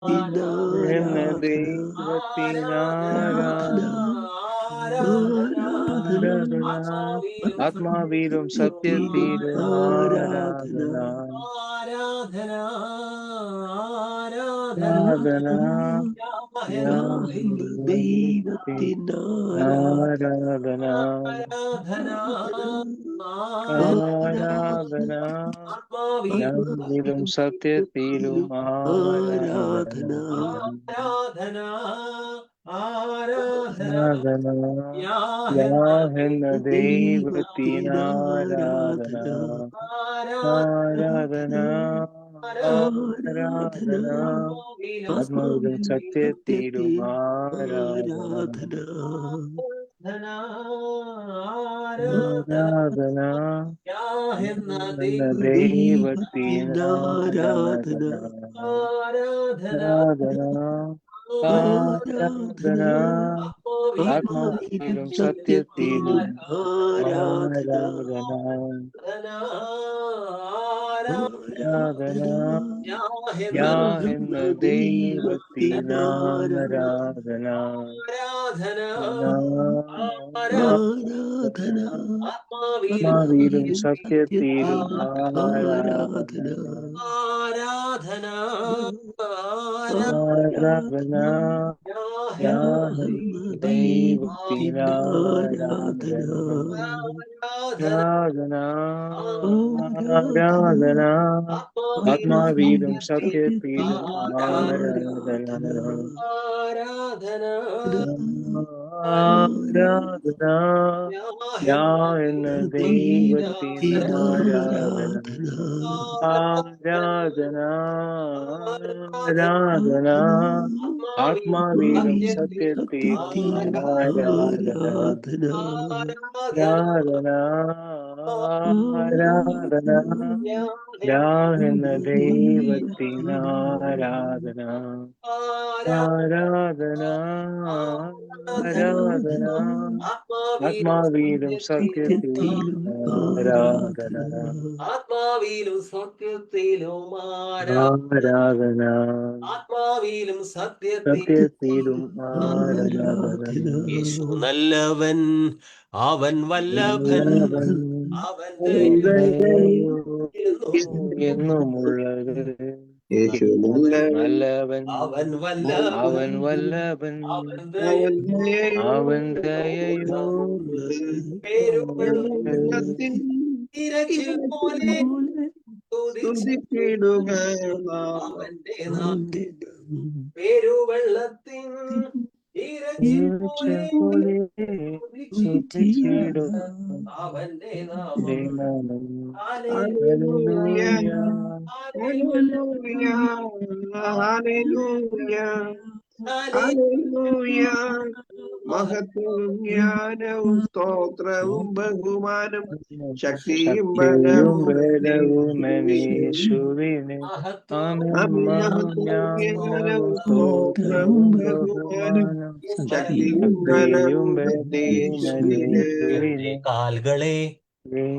എന്ന ആരാധന, ദൈവത്തിനാരാധന, ആത്മാവിലും സത്യത്തിലും ആരാധന, ആരാധന, ആരാധന, ആരാധന, യാഹെന്ന ദൈവത്തിനാരാധന, ആരാധന, ആരാധന, ആരാധന, ആത്മാവിലും സത്യത്തിലും ആരാധന, ആരാധന, ആരാധന, യാഹെന്ന ദൈവത്തിനാരാധന, ദൈവത്തിനാരാധന, ആരാധന, ആരാധന, ആരാധന, ആത്മാവിലും ആത്മാവിലും സത്യത്തിലും സത്യത്തിൽ ആരാധന, ആരാധന, ആരാധന, എന്ന ദൈവത്തിനാരാധന, ദൈവത്തിനാരാധന, ആരാധന, ആരാധന, ആത്മാവിലും ആത്മാവിലും സത്യത്തിലും സത്യത്തിലും ആരാധന, ആരാധന, ആരാധന, യാഹെന്ന ദൈവത്തിനാരാധന, ആരാധന, ആത്മാവിലും ആത്മാവിലും സത്യത്തിലും സത്യത്തിലും ആരാധന, ആരാധന, ആരാധന, ആരാധന, യാഹെന്ന യാഹെന്ന ദൈവത്തിനാരാധന, ദൈവത്തിനാരാധന, ആരാധന, ആരാധന, ആരാധന, ആരാധന, ആത്മാവിലും ആത്മാവിലും സത്യത്തിലും സത്യത്തിലും ആരാധന, ആരാധന, ആരാധന, ആരാധന, യാഹെന്ന ദൈവത്തിനാരാധന, ദൈവത്തിനാരാധന, ആരാധന, ആരാധന, ആത്മാവിലും ആത്മാവിലും സത്യത്തിലും സത്യത്തിലും ആരാധന, ആരാധന, ആരാധന, ആരാധന, യാഹെന്ന ദൈവത്തിനാരാധന, ആരാധന, ആരാധന, ആത്മാവിലും സത്യത്തിലും സത്യത്തിലും ആരാധന, ആരാധന, ആത്മാവിലും സത്യത്തിലും ആരാധന, ആത്മാവിലും സത്യത്തിലും ആരാധന. ആരാധന, ആരാധന, യേശു നല്ലവൻ, അവൻ വല്ലഭൻ, വല്ലഭൻ അവന്റെ ദയയോ എന്നും എന്നുമുള്ളത്, യേശു നല്ലവൻ, നല്ലവൻ അവൻ വല്ലഭൻ, അവൻ വല്ലഭൻ, അവൻ അവൻ ദയയോ അവൻ ദയയോ എന്നുമുള്ളത്, ദയയുള്ളത്തിൻ ഇരച്ചിൽ പോലെ സ്തുതിച്ചു സ്തുതിച്ചിടുക അവന്റെ നാം അവന്റെ നാമം പെരുവെള്ളത്തിൻ ഇരച്ചിൽ പോലെ പോലെ സ്തുതിച്ചിടുക സ്തുതിച്ചിടും സ്തുതിച്ചിടുക അവന്റെ നാമം. നാമം. ഹല്ലേലൂയ, ഹല്ലേലൂയ, ഹല്ലേലൂയ, ഹല്ലേലൂയ, ഹല്ലേലൂയ, ഹല്ലേലൂയ. മഹത്വവും ജ്ഞാനവും സ്തോത്രവും ബഹുമാനം ശക്തിയും ശക്തിയും ബലവും ബലവും യേശുവിന്. യേശുവിന്. ആമേൻ. മഹത്വവും ജ്ഞാനവും ജ്ഞാനവും സ്തോത്രവും സ്തോത്രവും ബഹുമാനം ബഹുമാനം ശക്തിയും ശക്തിയും ബലവും ബലവും യേശുവിന്. എന്റെ യേശുവിന്. കാൽകളെ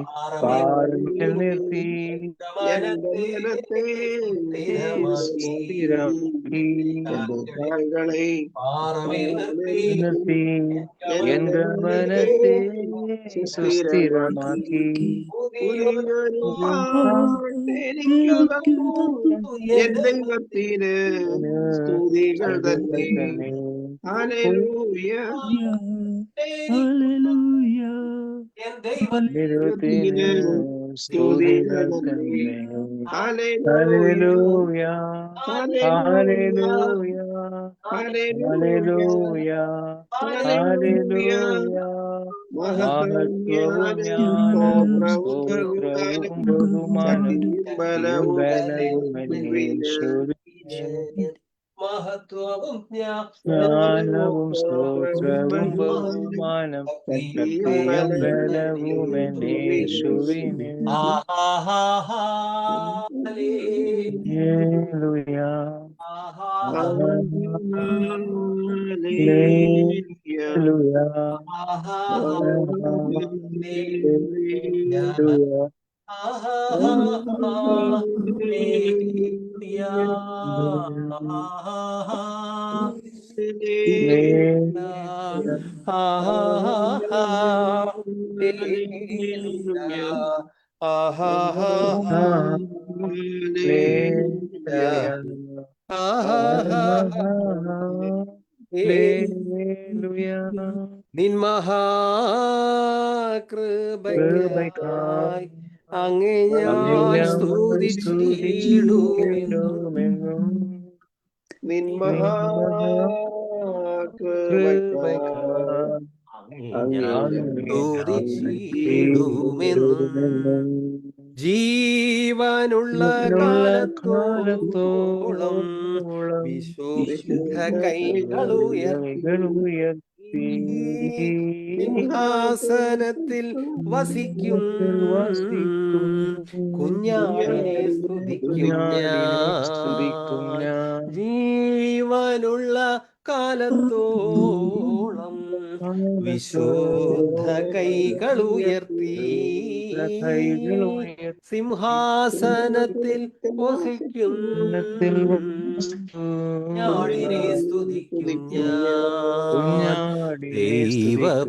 പാറമേൽ പാറമേൽ നിർത്തി എന്റെ മനത്തെ മനത്തെ സ്ഥിരമാക്കി. സ്ഥിരമാക്കി, എന്റെ കാൽകളെ കാലുകളെ പാറമേൽ നിർത്തി നിർത്തി എൻ എന്റെ മനത്തെ ഗമനത്തെ സുസ്ഥിരമാക്കി. സുസ്ഥിരമാക്കി. പുതിയൊരു പുതിയൊരു പാട്ട് എനിക്കു എനിക്കു തന്നു തന്നു എൻ ദൈവത്തിന് സ്തുതികൾ തന്നെ. ഹല്ലേലൂയ. ഹല്ലേലൂയ, എൻ ദൈവ ദൈവത്തിന് സ്തുതികൾ സ്തുതികൾ തന്നെ. തന്നെ. ഹല്ലേലൂയ. ഹല്ലേലൂയ, ഹല്ലേലൂയ. ഹല്ലേലൂയ, ഹല്ലേലൂയ. ഹല്ലേലൂയ, ഹല്ലേലൂയ. ഹല്ലേലൂയ. മഹത്വവും മഹത്വവും ജ്ഞാനവും ജ്ഞാനവും സ്തോത്രവും സ്തോത്രവും ബഹുമാനം ബഹുമാനം ബഹുമാനം ശക്തിയും ശക്തിയും ബലവും ബലവും യേശുവിന്. യേശുവിന്. മഹത്വവും ജ്ഞാനവും ജ്ഞാനവും സ്തോത്രവും സ്തോത്രവും ബഹുമാനം ബഹുമാനം ശക്തിയും ശക്തിയും ബലവും ബലവും യേശുവിന്. യേശുവിന്. ഹല്ലേലൂയ, ഹല്ലേലൂയ. ഹല്ലേലൂയ, ഹല്ലേലൂയ. ഹല്ലേലൂയ. നിൻ മഹാകൃപയ്ക്കായി അങ്ങേ ഞാൻ സ്തുതിച്ചിടുമെന്നും നിൻ മഹാകൃപയ്ക്കായി ഞാൻ സ്തുതിച്ചിടുമെന്നും ജീവനുള്ള കാലത്തോളം വിശുദ്ധ കൈകളുയർത്തി സിംഹാസനത്തിൽ വസിക്കും കുഞ്ഞാടിനെ സ്തുതിക്കും ഞാൻ ജീവനുള്ള കാലത്തോളം വിശുദ്ധ കൈകളുയർത്തി സിംഹാസനത്തിൽ വസിക്കും കുഞ്ഞാടിനെ സ്തുതിക്കും ഞാൻ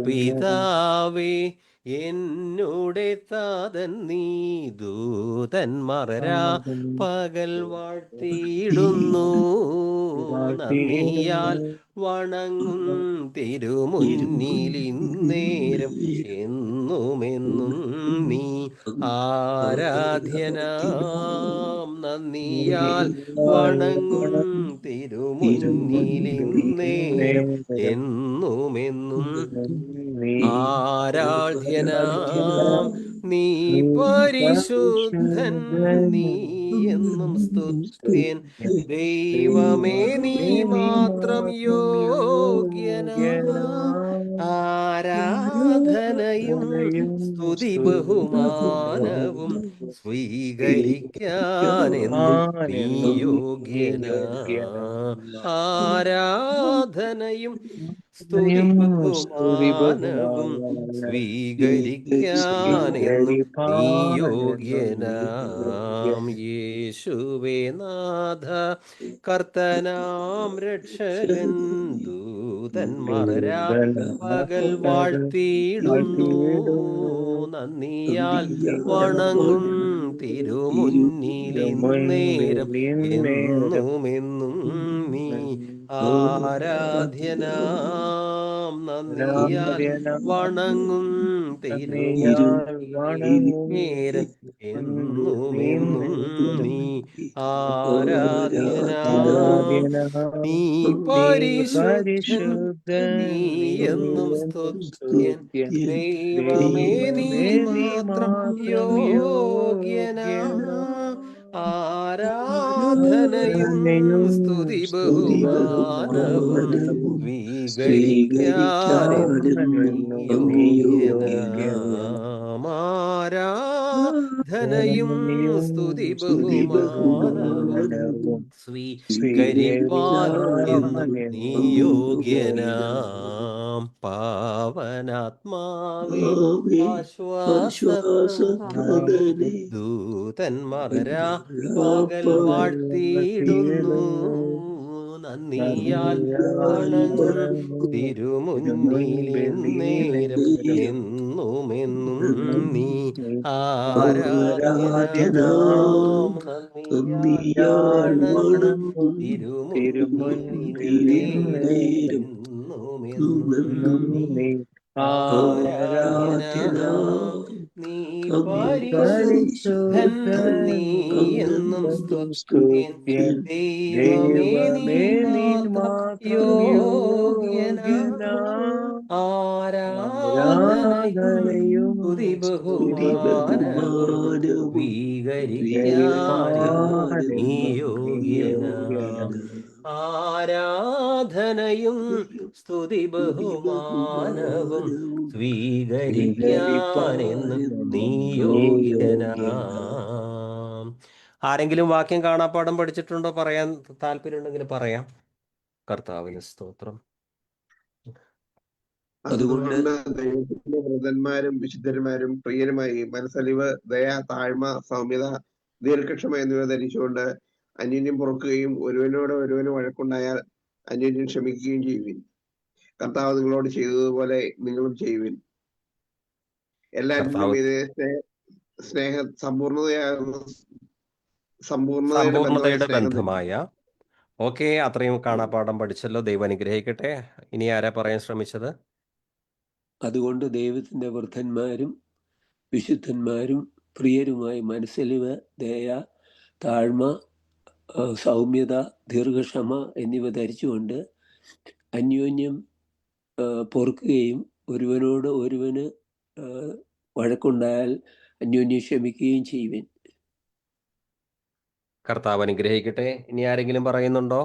ദൈവപിതാവേ എന്നോടെ താതൻ നീ ദൂതന്മാരാ പകൽ വാഴ്ത്തിയിടുന്നു നന്ദിയാൽ വണങ്ങും തിരുമുന്നിലിന്നേരം എന്നുമെന്നും നീ ആരാധ്യനാം നന്ദിയാൽ വണങ്ങും തിരുമുന്നിലിന്നേരം എന്നുമെന്നും ആരാധ്യനാം നീ പരിശുദ്ധൻ നീ എന്നും സ്തുത്യൻ ദൈവമേ നീ മാത്രം യോഗ്യനാ ആരാധനയും സ്തുതി ബഹുമാനവും സ്വീകരിക്കാനെന്നും നീ യോഗ്യനാ ആരാധനയും സ്തുതി ബഹുമാനവും സ്വീകരിക്കാനെന്നും നീ യോഗ്യനാം യേശുവേ നാഥ കർത്തനാം രക്ഷകൻ ദൂതന്മാരാ പകൽ വാഴ്ത്തിയിടുന്നു നന്ദിയാൽ വണങ്ങും തിരുമുന്നിലിന്നേരം എന്നുമെന്നും നീ ആരാധ്യനാം നന്ദിയാൽ വണങ്ങും തിരുമുന്നിലിന്നേരം എന്നുമെന്നും നീ ആരാധ്യനാം നീ പരിശുദ്ധൻ നീ എന്നും സ്തുത്യൻ ദൈവമേ നീ മാത്രം യോഗ്യനാ ആരാധനയും സ്തുതി ബഹുമാനവും സ്വീകരിക്കാനെന്നും യോഗ്യനാം ആരാധനയും സ്തുതി ബഹുമാനവും സ്വീകരിപ്പാൻ നീ യോഗ്യനാം പാവനാത്മാവേ ആശ്വാസപ്രദനേ ദൂതന്മാരാ പകൽ വാഴ്ത്തിയിടുന്നു നന്ദിയാൽ വണങ്ങും തിരുമുന്നിലിന്നേരം എന്നുമെന്നും നീ ആരാധനാം നന്ദിയാൽ വണങ്ങും തിരുമുന്നിലിന്നേരം എന്നുമെന്നും നീ ആരാധനാം നീ പരിശുദ്ധൻ നീ എന്നും സ്തുത്യൻ ദൈവമേ നീ മാത്രം യോഗ്യനാ ആരാധനയും സ്തുതി ബഹുമാനവും സ്വീകരിക്കാൻ നീ യോഗ്യനാ ആരാധനയും സ്തുതി ബഹുമാനവും സ്വീകരിക്കാനെന്നും നീ യോഗ്യനാം. ആരെങ്കിലും വാക്യം കാണാപ്പാഠം പഠിച്ചിട്ടുണ്ടോ? പറയാൻ താല്പര്യമുണ്ടെങ്കിൽ പറയാം. കർത്താവിന് സ്തോത്രം. അതുകൊണ്ട് ദൈവത്തിന്റെ വൃതന്മാരും വിശുദ്ധന്മാരും പ്രിയരുമായി മനസ്സലിവ്, ദയ, താഴ്മ, സൗമ്യത, ദീർഘക്ഷമ എന്നിവ ധരിച്ചുകൊണ്ട് അന്യോന്യം പൊറുക്കുകയും ഒരുവനോട് ഒരുവന് വഴക്കുണ്ടായാൽ അന്യോന്യം ക്ഷമിക്കുകയും ചെയ്യുവിൻ. കർത്താവ് നിങ്ങളോട് ചെയ്തതുപോലെ നിങ്ങളും ചെയ്യുവിൻ. എല്ലാറ്റിനും ഇത് സ്നേഹ സമ്പൂർണതയുടെ ബന്ധമായ ഓക്കെ, അത്രയും കാണാപ്പാഠം പഠിച്ചല്ലോ. ദൈവം അനുഗ്രഹിക്കട്ടെ. ഇനി ആരാ പറയാൻ ശ്രമിച്ചത്? അതുകൊണ്ട് ദൈവത്തിന്റെ വൃദ്ധന്മാരും വിശുദ്ധന്മാരും പ്രിയരുമായി മനസ്സലിവ്, ദയ, താഴ്മ, സൗമ്യത, ദീർഘക്ഷമ എന്നിവ ധരിച്ചുകൊണ്ട് അന്യോന്യം പൊറുക്കുകയും ഒരുവനോട് ഒരുവന് വഴക്കുണ്ടായാൽ അന്യോന്യം ക്ഷമിക്കുകയും ചെയ്യുവിൻ. കർത്താവ് അനുഗ്രഹിക്കട്ടെ. ഇനി ആരെങ്കിലും പറയുന്നുണ്ടോ?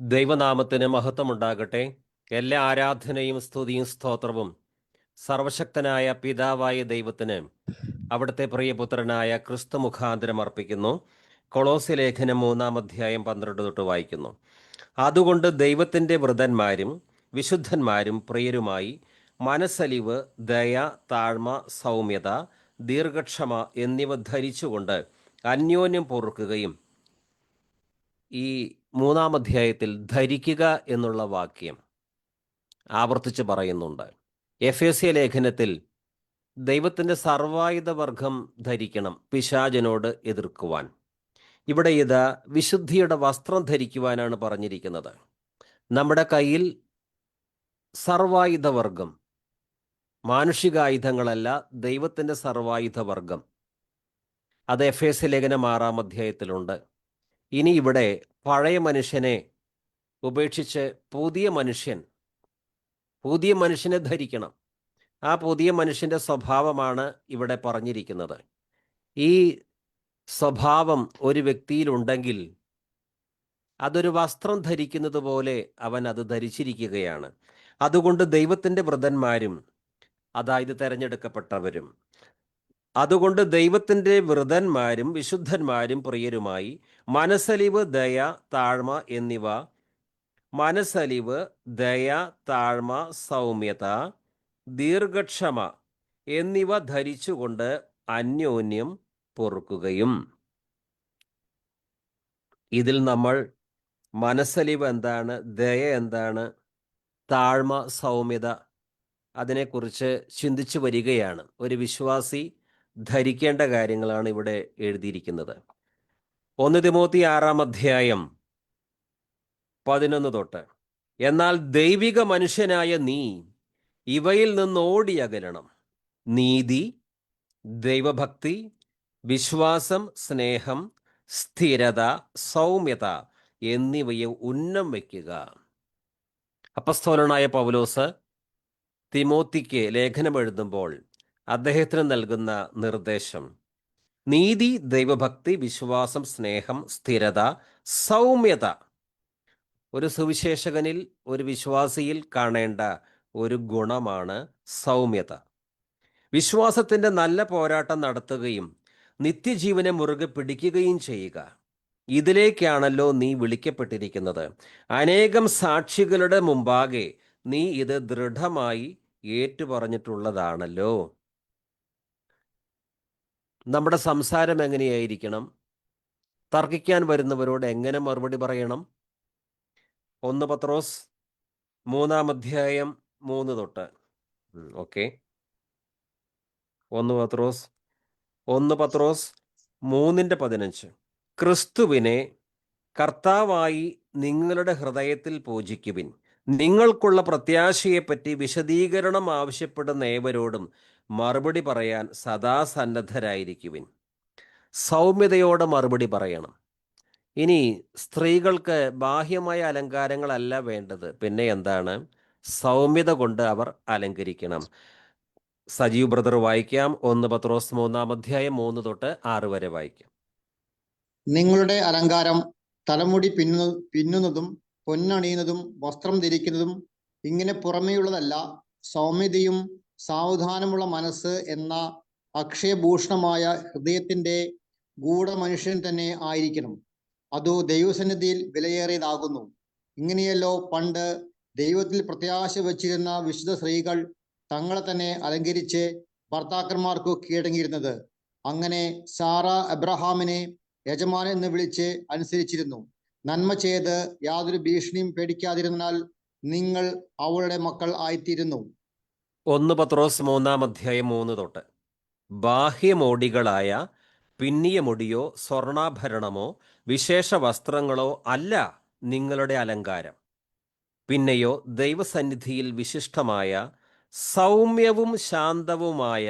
ദൈവനാമത്തിന് മഹത്വമുണ്ടാകട്ടെ. എല്ലാ ആരാധനയും സ്തുതിയും സ്തോത്രവും സർവശക്തനായ പിതാവായ ദൈവത്തിന് അവിടുത്തെ പ്രിയപുത്രനായ ക്രിസ്തു മുഖാന്തരം അർപ്പിക്കുന്നു. കൊളോസ്യ ലേഖനം 3-ാം അധ്യായം 12 തൊട്ട് വായിക്കുന്നു. അതുകൊണ്ട് ദൈവത്തിൻ്റെ വൃതന്മാരും വിശുദ്ധന്മാരും പ്രിയരുമായി മനസ്സലിവ്, ദയ, താഴ്മ, സൗമ്യത, ദീർഘക്ഷമ എന്നിവ ധരിച്ചുകൊണ്ട് അന്യോന്യം പൊറുക്കുകയും. ഈ 3-ാം അധ്യായത്തിൽ ധരിക്കുക എന്നുള്ള വാക്യം ആവർത്തിച്ച് പറയുന്നുണ്ട്. എഫേസ്യ ലേഖനത്തിൽ ദൈവത്തിൻ്റെ സർവായുധ വർഗം ധരിക്കണം പിശാചിനോട് എതിർക്കുവാൻ. ഇവിടെ ഇത് വിശുദ്ധിയുടെ വസ്ത്രം ധരിക്കുവാനാണ് പറഞ്ഞിരിക്കുന്നത്. നമ്മുടെ കയ്യിൽ സർവായുധ വർഗം, മാനുഷികായുധങ്ങളല്ല, ദൈവത്തിൻ്റെ സർവായുധ വർഗം, അത് എഫേസ്യ ലേഖനം 6-ാം അധ്യായത്തിലുണ്ട്. ഇനി ഇവിടെ പഴയ മനുഷ്യനെ ഉപേക്ഷിച്ച് പുതിയ മനുഷ്യനെ ധരിക്കണം. ആ പുതിയ മനുഷ്യൻ്റെ സ്വഭാവമാണ് ഇവിടെ പറഞ്ഞിരിക്കുന്നത്. ഈ സ്വഭാവം ഒരു വ്യക്തിയിലുണ്ടെങ്കിൽ അതൊരു വസ്ത്രം ധരിക്കുന്നത് പോലെ അവൻ അത് ധരിച്ചിരിക്കുകയാണ്. അതുകൊണ്ട് ദൈവത്തിൻ്റെ വൃതന്മാരും, അതായത് തെരഞ്ഞെടുക്കപ്പെട്ടവരും, അതുകൊണ്ട് ദൈവത്തിൻ്റെ വൃതന്മാരും വിശുദ്ധന്മാരും പ്രിയരുമായി മനസ്സലിവ്, ദയ, താഴ്മ എന്നിവ മനസ്സലിവ്, ദയ, താഴ്മ, സൗമ്യത, ദീർഘക്ഷമ എന്നിവ ധരിച്ചുകൊണ്ട് അന്യോന്യം പൊറുക്കുകയും. ഇതിൽ നമ്മൾ മനസ്സലിവ് എന്താണ്, ദയ എന്താണ്, താഴ്മ, സൗമ്യത, അതിനെക്കുറിച്ച് ചിന്തിച്ചു വരികയാണ്. ഒരു വിശ്വാസി ധരിക്കേണ്ട കാര്യങ്ങളാണ് ഇവിടെ എഴുതിയിരിക്കുന്നത്. 1 തിമോത്തി 6-ാം അധ്യായം 11 തൊട്ട്, എന്നാൽ ദൈവിക മനുഷ്യനായ നീ ഇവയിൽ നിന്ന് ഓടിയകലണം. നീതി, ദൈവഭക്തി, വിശ്വാസം, സ്നേഹം, സ്ഥിരത, സൗമ്യത എന്നിവയെ ഉന്നം വയ്ക്കുക. അപ്പസ്തോലനായ പൗലോസ് തിമോത്തിക്ക് ലേഖനം എഴുതുമ്പോൾ അദ്ദേഹത്തിന് നൽകുന്ന നിർദ്ദേശം നീതി, ദൈവഭക്തി, വിശ്വാസം, സ്നേഹം, സ്ഥിരത, സൗമ്യത. ഒരു സുവിശേഷകനിൽ, ഒരു വിശ്വാസിയിൽ കാണേണ്ട ഒരു ഗുണമാണ് സൗമ്യത. വിശ്വാസത്തിൻ്റെ നല്ല പോരാട്ടം നടത്തുകയും നിത്യജീവനെ മുറുകെ പിടിക്കുകയും ചെയ്യുക. ഇതിലേക്കാണല്ലോ നീ വിളിക്കപ്പെട്ടിരിക്കുന്നത്. അനേകം സാക്ഷികളുടെ മുമ്പാകെ നീ ഇത് ദൃഢമായി ഏറ്റുപറഞ്ഞിട്ടുള്ളതാണല്ലോ. നമ്മുടെ സംസാരം എങ്ങനെയായിരിക്കണം? തർക്കിക്കാൻ വരുന്നവരോട് എങ്ങനെ മറുപടി പറയണം? 1 പത്രോസ് 3-ാം അധ്യായം 3 തൊട്ട്. ഓക്കെ, 1 പത്രോസ് 3:15. ക്രിസ്തുവിനെ കർത്താവായി നിങ്ങളുടെ ഹൃദയത്തിൽ പൂജിക്കുവിൻ. നിങ്ങൾക്കുള്ള പ്രത്യാശയെപ്പറ്റി വിശദീകരണം ആവശ്യപ്പെടുന്ന ഏവരോടും മറുപടി പറയാൻ സദാ സന്നദ്ധരായിരിക്കുവിൻ. സൗമ്യതയോടെ മറുപടി പറയണം. ഇനി സ്ത്രീകൾക്ക് ബാഹ്യമായ അലങ്കാരങ്ങളല്ല വേണ്ടത്. പിന്നെ എന്താണ്? സൗമ്യത കൊണ്ട് അവർ അലങ്കരിക്കണം. സജീവ് ബ്രദർ വായിക്കാം. 1 പത്രോസ് 3-ാം അധ്യായം 3 തൊട്ട് 6 വരെ വായിക്കാം. നിങ്ങളുടെ അലങ്കാരം തലമുടി പിന്നുന്നതും പൊന്നണിയുന്നതും വസ്ത്രം ധരിക്കുന്നതും ഇങ്ങനെ പുറമേയുള്ളതല്ല, സൗമ്യതയും സാവധാനമുള്ള മനസ്സ് എന്ന അക്ഷയഭൂഷണമായ ഹൃദയത്തിന്റെ ഗൂഢമനുഷ്യൻ തന്നെ ആയിരിക്കണം. അതു ദൈവസന്നിധിയിൽ വിലയേറിയതാകുന്നു. ഇങ്ങനെയല്ലോ പണ്ട് ദൈവത്തിൽ പ്രത്യാശ വച്ചിരുന്ന വിശുദ്ധ സ്ത്രീകൾ തങ്ങളെ തന്നെ അലങ്കരിച്ച് ഭർത്താക്കന്മാർക്കു കീഴടങ്ങിയിരുന്നത്. അങ്ങനെ സാറ അബ്രഹാമിനെ യജമാനൻ എന്ന് വിളിച്ച് അനുസരിച്ചിരുന്നു. നന്മ ചെയ്ത് യാതൊരു ഭീഷണിയും പേടിക്കാതിരുന്നാൽ നിങ്ങൾ അവളുടെ മക്കൾ ആയിത്തീരുന്നു. 1 പത്രോസ് 3 തൊട്ട്. ബാഹ്യമോടികളായ പിന്നിയ മുടിയോ സ്വർണാഭരണമോ വിശേഷ വസ്ത്രങ്ങളോ അല്ല നിങ്ങളുടെ അലങ്കാരം. പിന്നെയോ ദൈവസന്നിധിയിൽ വിശിഷ്ടമായ സൗമ്യവും ശാന്തവുമായ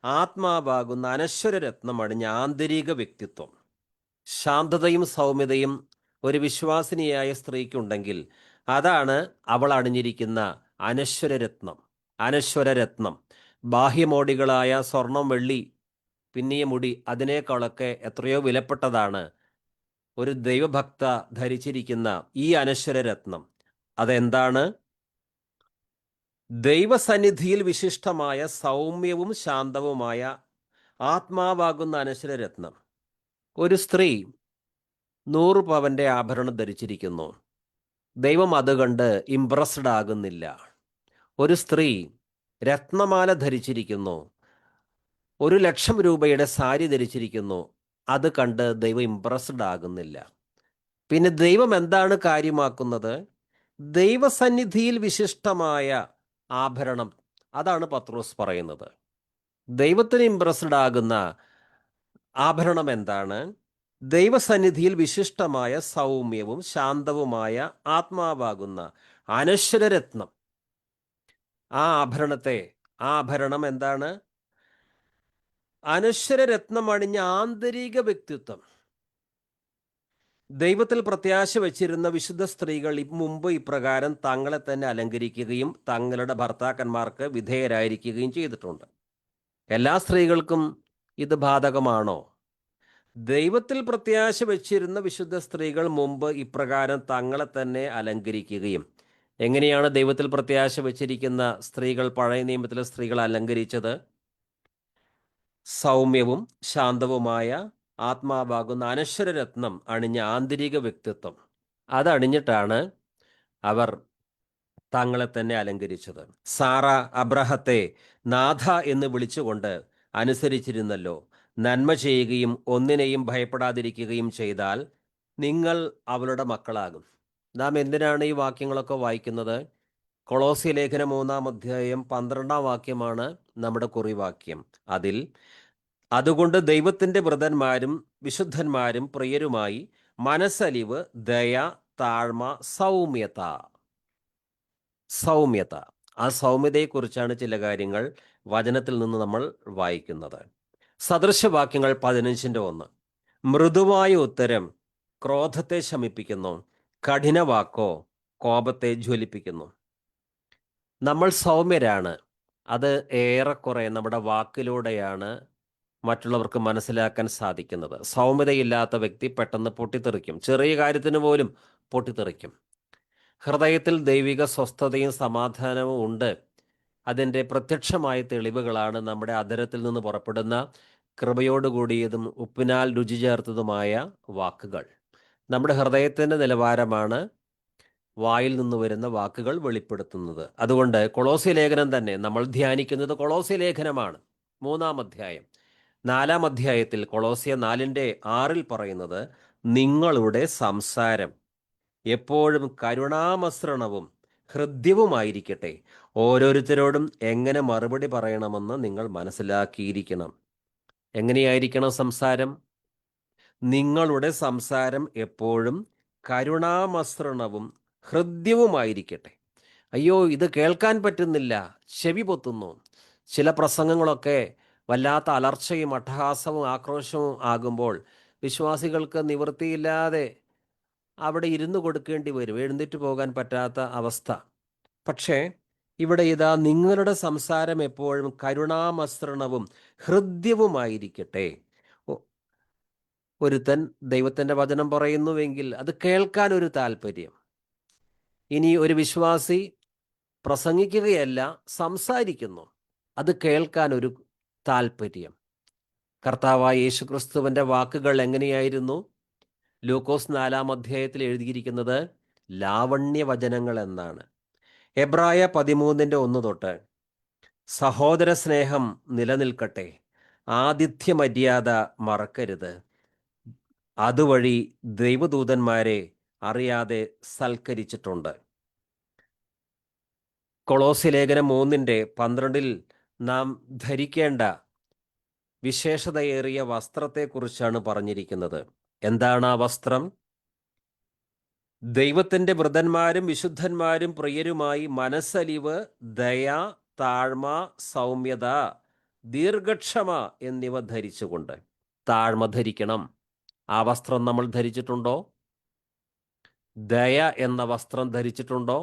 ആത്മാവാകുന്ന അനശ്വരരത്നം അണിഞ്ഞ ആന്തരിക വ്യക്തിത്വം. ശാന്തതയും സൗമ്യതയും ഒരു വിശ്വാസിനിയായ സ്ത്രീക്കുണ്ടെങ്കിൽ അതാണ് അവൾ അണിഞ്ഞിരിക്കുന്ന അനശ്വരരത്നം. ബാഹ്യമോടികളായ സ്വർണം, വെള്ളി, പിന്നിയ മുടി അതിനേക്കാളൊക്കെ എത്രയോ വിലപ്പെട്ടതാണ് ഒരു ദൈവഭക്ത ധരിച്ചിരിക്കുന്ന ഈ അനശ്വരരത്നം. അതെന്താണ്? ദൈവസന്നിധിയിൽ വിശിഷ്ടമായ സൗമ്യവും ശാന്തവുമായ ആത്മാവാകുന്ന അനശ്വരരത്നം. ഒരു സ്ത്രീ 100 പവന്റെ ആഭരണം ധരിച്ചിരിക്കുന്നു. ദൈവം അത് കണ്ട് ഇംപ്രസ്ഡ് ആകുന്നില്ല. ഒരു സ്ത്രീ രത്നമാല ധരിച്ചിരിക്കുന്നു, 1,00,000 രൂപയുടെ സാരി ധരിച്ചിരിക്കുന്നു. അത് കണ്ട് ദൈവം ഇംപ്രസ്ഡ് ആകുന്നില്ല. പിന്നെ ദൈവം എന്താണ് കാര്യമാക്കുന്നത്? ദൈവസന്നിധിയിൽ വിശിഷ്ടമായ ആഭരണം. അതാണ് പത്രോസ് പറയുന്നത്. ദൈവത്തിന് ഇംപ്രസ്ഡ് ആകുന്ന ആഭരണം എന്താണ്? ദൈവസന്നിധിയിൽ വിശിഷ്ടമായ സൗമ്യവും ശാന്തവുമായ ആത്മാവാകുന്ന അനശ്വരരത്നം. ആ ആഭരണം എന്താണ്? അനശ്വരരത്നം അണിഞ്ഞ ആന്തരിക വ്യക്തിത്വം. ദൈവത്തിൽ പ്രത്യാശ വച്ചിരുന്ന വിശുദ്ധ സ്ത്രീകൾ മുമ്പ് ഇപ്രകാരം തങ്ങളെ തന്നെ അലങ്കരിക്കുകയും തങ്ങളുടെ ഭർത്താക്കന്മാർക്ക് വിധേയരായിരിക്കുകയും ചെയ്തിട്ടുണ്ട്. എല്ലാ സ്ത്രീകൾക്കും ഇത് ബാധകമാണോ? ദൈവത്തിൽ പ്രത്യാശ വച്ചിരുന്ന വിശുദ്ധ സ്ത്രീകൾ മുമ്പ് ഇപ്രകാരം തങ്ങളെ തന്നെ അലങ്കരിക്കുകയും. എങ്ങനെയാണ് ദൈവത്തിൽ പ്രത്യാശ വച്ചിരിക്കുന്ന സ്ത്രീകൾ, പഴയ നിയമത്തിലെ സ്ത്രീകൾ അലങ്കരിച്ചത്? സൗമ്യവും ശാന്തവുമായ ആത്മാവാകുന്ന അനശ്വരരത്നം അണിഞ്ഞ ആന്തരിക വ്യക്തിത്വം. അതണിഞ്ഞിട്ടാണ് അവർ തങ്ങളെ തന്നെ അലങ്കരിച്ചത്. സാറ അബ്രഹത്തെ നാഥ എന്ന് വിളിച്ചുകൊണ്ട് അനുസരിച്ചിരുന്നല്ലോ. നന്മ ചെയ്യുകയും ഒന്നിനെയും ഭയപ്പെടാതിരിക്കുകയും ചെയ്താൽ നിങ്ങൾ അവളുടെ മക്കളാകും. നാം എന്തിനാണ് ഈ വാക്യങ്ങളൊക്കെ വായിക്കുന്നത്? കൊളോസ്യ ലേഖനം 3 വാക്യമാണ് നമ്മുടെ കുറിവാക്യം. അതിൽ അതുകൊണ്ട് ദൈവത്തിൻ്റെ വൃതന്മാരും വിശുദ്ധന്മാരും പ്രിയരുമായി മനസ്സലിവ്, ദയ, താഴ്മ, സൗമ്യത. ആ സൗമ്യതയെക്കുറിച്ചാണ് ചില കാര്യങ്ങൾ വചനത്തിൽ നിന്ന് നമ്മൾ വായിക്കുന്നത്. സദൃശവാക്യങ്ങൾ 15:1. മൃദുവായ ഉത്തരം ക്രോധത്തെ ശമിപ്പിക്കുന്നു, കഠിന വാക്കോ കോപത്തെ ജ്വലിപ്പിക്കുന്നു. നമ്മൾ സൗമ്യരാണ്. അത് ഏറെക്കുറെ നമ്മുടെ വാക്കിലൂടെയാണ് മറ്റുള്ളവർക്ക് മനസ്സിലാക്കാൻ സാധിക്കുന്നത്. സൗമ്യതയില്ലാത്ത വ്യക്തി പെട്ടെന്ന് പൊട്ടിത്തെറിക്കും. ചെറിയ കാര്യത്തിന് പോലും പൊട്ടിത്തെറിക്കും. ഹൃദയത്തിൽ ദൈവിക സ്വസ്ഥതയും സമാധാനവും ഉണ്ട്. അതിൻ്റെ പ്രത്യക്ഷമായ തെളിവുകളാണ് നമ്മുടെ അധരത്തിൽ നിന്ന് പുറപ്പെടുന്ന കൃപയോടുകൂടിയതും ഉപ്പിനാൽ രുചി ചേർത്തതുമായ വാക്കുകൾ. നമ്മുടെ ഹൃദയത്തിൻ്റെ നിലവാരമാണ് വായിൽ നിന്ന് വരുന്ന വാക്കുകൾ വെളിപ്പെടുത്തുന്നത്. അതുകൊണ്ട് കൊളോസ്യ ലേഖനം തന്നെ നമ്മൾ ധ്യാനിക്കുന്നത് കൊളോസ്യ ലേഖനമാണ്. 3 അധ്യായം. 4 അധ്യായത്തിൽ കൊളോസ്യ 4:6 പറയുന്നത്, നിങ്ങളുടെ സംസാരം എപ്പോഴും കരുണാമസൃണവും ഹൃദ്യവുമായിരിക്കട്ടെ. ഓരോരുത്തരോടും എങ്ങനെ മറുപടി പറയണമെന്ന് നിങ്ങൾ മനസ്സിലാക്കിയിരിക്കണം. എങ്ങനെയായിരിക്കണം സംസാരം? നിങ്ങളുടെ സംസാരം എപ്പോഴും കരുണാമസൃണവും ഹൃദ്യവുമായിരിക്കട്ടെ. അയ്യോ, ഇത് കേൾക്കാൻ പറ്റുന്നില്ല, ചെവി പൊത്തുന്നു. ചില പ്രസംഗങ്ങളൊക്കെ വല്ലാത്ത അലർച്ചയും അട്ടഹാസവും ആക്രോശവും ആകുമ്പോൾ വിശ്വാസികൾക്ക് നിവൃത്തിയില്ലാതെ അവിടെ ഇരുന്ന് കൊടുക്കേണ്ടി വരും, എഴുന്നേറ്റ് പോകാൻ പറ്റാത്ത അവസ്ഥ. പക്ഷേ ഇവിടെ ഇതാ, നിങ്ങളുടെ സംസാരം എപ്പോഴും കരുണാമസൃണവും ഹൃദ്യവുമായിരിക്കട്ടെ. ഒരുത്തൻ ദൈവത്തിൻ്റെ വചനം പറയുന്നുവെങ്കിൽ അത് കേൾക്കാൻ ഒരു താല്പര്യം. ഇനി ഒരു വിശ്വാസി പ്രസംഗിക്കുകയല്ല, സംസാരിക്കുന്നു, അത് കേൾക്കാൻ ഒരു താല്പര്യം. കർത്താവായ യേശുക്രിസ്തുവിൻ്റെ വാക്കുകൾ എങ്ങനെയായിരുന്നു? ലൂക്കോസ് 4 അധ്യായത്തിൽ എഴുതിയിരിക്കുന്നത് ലാവണ്യവചനങ്ങൾ എന്നാണ്. എബ്രായ 13:1 തൊട്ട് സഹോദര സ്നേഹം നിലനിൽക്കട്ടെ, ആതിഥ്യ മര്യാദ മറക്കരുത്, അതുവഴി ദൈവദൂതന്മാരെ അറിയാതെ സൽക്കരിച്ചിട്ടുണ്ട്. കൊളോസ്യ ലേഖനം 3:12 നാം ധരിക്കേണ്ട വിശേഷതയേറിയ വസ്ത്രത്തെക്കുറിച്ചാണ് പറഞ്ഞിരിക്കുന്നത്. എന്താണ് ആ വസ്ത്രം? ദൈവത്തിൻ്റെ വൃതന്മാരും വിശുദ്ധന്മാരും പ്രിയരുമായി മനസ്സലിവ്, ദയ, താഴ്മ, സൗമ്യത, ദീർഘക്ഷമ എന്നിവ ധരിച്ചുകൊണ്ട്. താഴ്മ ധരിക്കണം. ആ വസ്ത്രം നമ്മൾ ധരിച്ചിട്ടുണ്ടോ? ദയ എന്ന വസ്ത്രം ധരിച്ചിട്ടുണ്ടോ?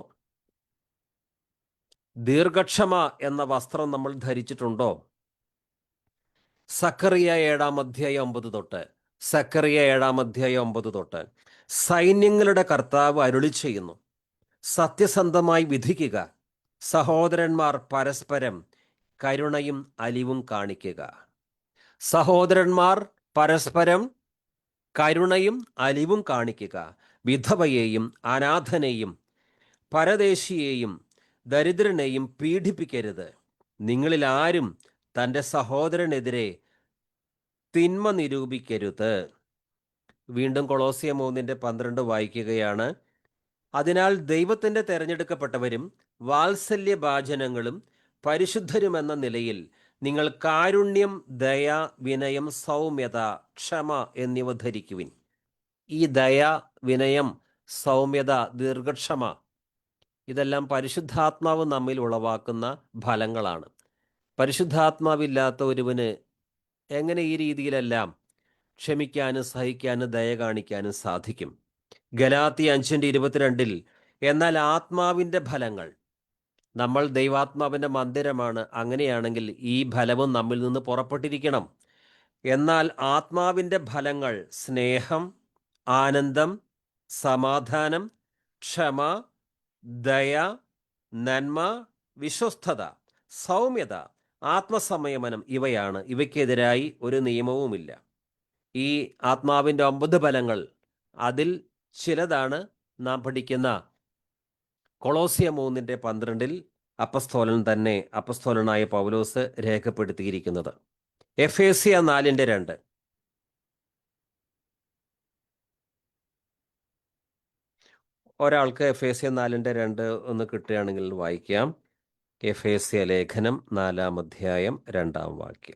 ദീർഘക്ഷമ എന്ന വസ്ത്രം നമ്മൾ ധരിച്ചിട്ടുണ്ടോ? സക്കറിയ 7:9 തൊട്ട് സൈന്യങ്ങളുടെ കർത്താവ് അരുളി ചെയ്യുന്നു, സത്യസന്ധമായി വിധിക്കുക, സഹോദരന്മാർ പരസ്പരം കരുണയും അലിവും കാണിക്കുക. സഹോദരന്മാർ പരസ്പരം കരുണയും അലിവും കാണിക്കുക. വിധവയെയും അനാഥനെയും പരദേശിയെയും ദരിദ്രനെയും പീഡിപ്പിക്കരുത്. നിങ്ങളിൽ ആരും തൻ്റെ സഹോദരനെതിരെ തിന്മ നിരൂപിക്കരുത്. വീണ്ടും കൊളോസ്യ 3:12 വായിക്കുകയാണ്. അതിനാൽ ദൈവത്തിൻ്റെ തെരഞ്ഞെടുക്കപ്പെട്ടവരും വാത്സല്യഭാജനങ്ങളും പരിശുദ്ധരുമെന്ന നിലയിൽ നിങ്ങൾ കാരുണ്യം, ദയ, വിനയം, സൗമ്യത, ക്ഷമ എന്നിവ ധരിക്കുവിൻ. ഈ ദയ, വിനയം, സൗമ്യത, ദീർഘക്ഷമ ഇതെല്ലാം പരിശുദ്ധാത്മാവ് നമ്മിൽ ഉളവാക്കുന്ന ഫലങ്ങളാണ്. പരിശുദ്ധാത്മാവില്ലാത്ത ഒരുവന് എങ്ങനെ ഈ രീതിയിലെല്ലാം ക്ഷമിക്കാനും സഹിക്കാനും ദയ കാണിക്കാനും സാധിക്കും? ഗലാത്യ 5:22 എന്നാൽ ആത്മാവിൻ്റെ ഫലങ്ങൾ, നമ്മൾ ദൈവാത്മാവിൻ്റെ മന്ദിരമാണ്, അങ്ങനെയാണെങ്കിൽ ഈ ഫലവും നമ്മിൽ നിന്ന് പുറപ്പെട്ടിരിക്കണം. എന്നാൽ ആത്മാവിൻ്റെ ഫലങ്ങൾ സ്നേഹം, ആനന്ദം, സമാധാനം, ക്ഷമ, ദയ, നന്മ, വിശ്വസ്തത, സൗമ്യത, ആത്മസംയമനം ഇവയാണ്. ഇവയ്ക്കെതിരായി ഒരു നിയമവുമില്ല. ഈ ആത്മാവിൻ്റെ 9 ഫലങ്ങൾ, അതിൽ ചിലതാണ് നാം പഠിക്കുന്ന കൊളോസ്യ 3:12 അപ്പസ്തോലനായ പൗലോസ് രേഖപ്പെടുത്തിയിരിക്കുന്നത്. എഫേസ്യ 4:2 ഒരാൾക്ക് എഫേസ്യ 4:2 ഒന്ന് കിട്ടുകയാണെങ്കിൽ വായിക്കാം. എഫേസ്യ ലേഖനം 4:2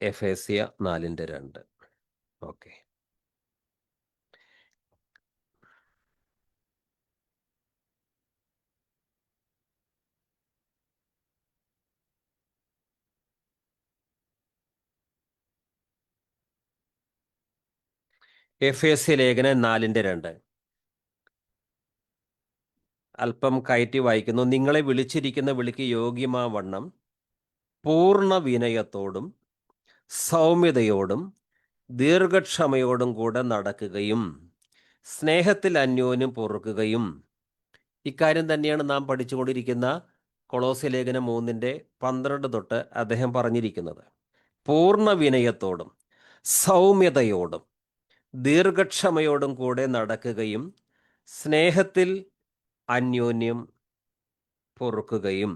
എഫേസ്യ 4:2. ഓക്കെ. എഫേസ്യ ലേഖനം 4:2 അല്പം കയറ്റി വായിക്കുന്നു. നിങ്ങളെ വിളിച്ചിരിക്കുന്ന വിളിക്ക് യോഗ്യമാവണ്ണം പൂർണ്ണ വിനയത്തോടും സൗമ്യതയോടും ദീർഘക്ഷമയോടും കൂടെ നടക്കുകയും സ്നേഹത്തിൽ അന്യോന്യം പൊറുക്കുകയും. ഇക്കാര്യം തന്നെയാണ് നാം പഠിച്ചുകൊണ്ടിരിക്കുന്ന കൊളോസ്യ ലേഖനം 3:12 തൊട്ട് അദ്ദേഹം പറഞ്ഞിരിക്കുന്നത്. പൂർണ്ണ വിനയത്തോടും സൗമ്യതയോടും ദീർഘക്ഷമയോടും കൂടെ നടക്കുകയും സ്നേഹത്തിൽ അന്യോന്യം പൊറുക്കുകയും.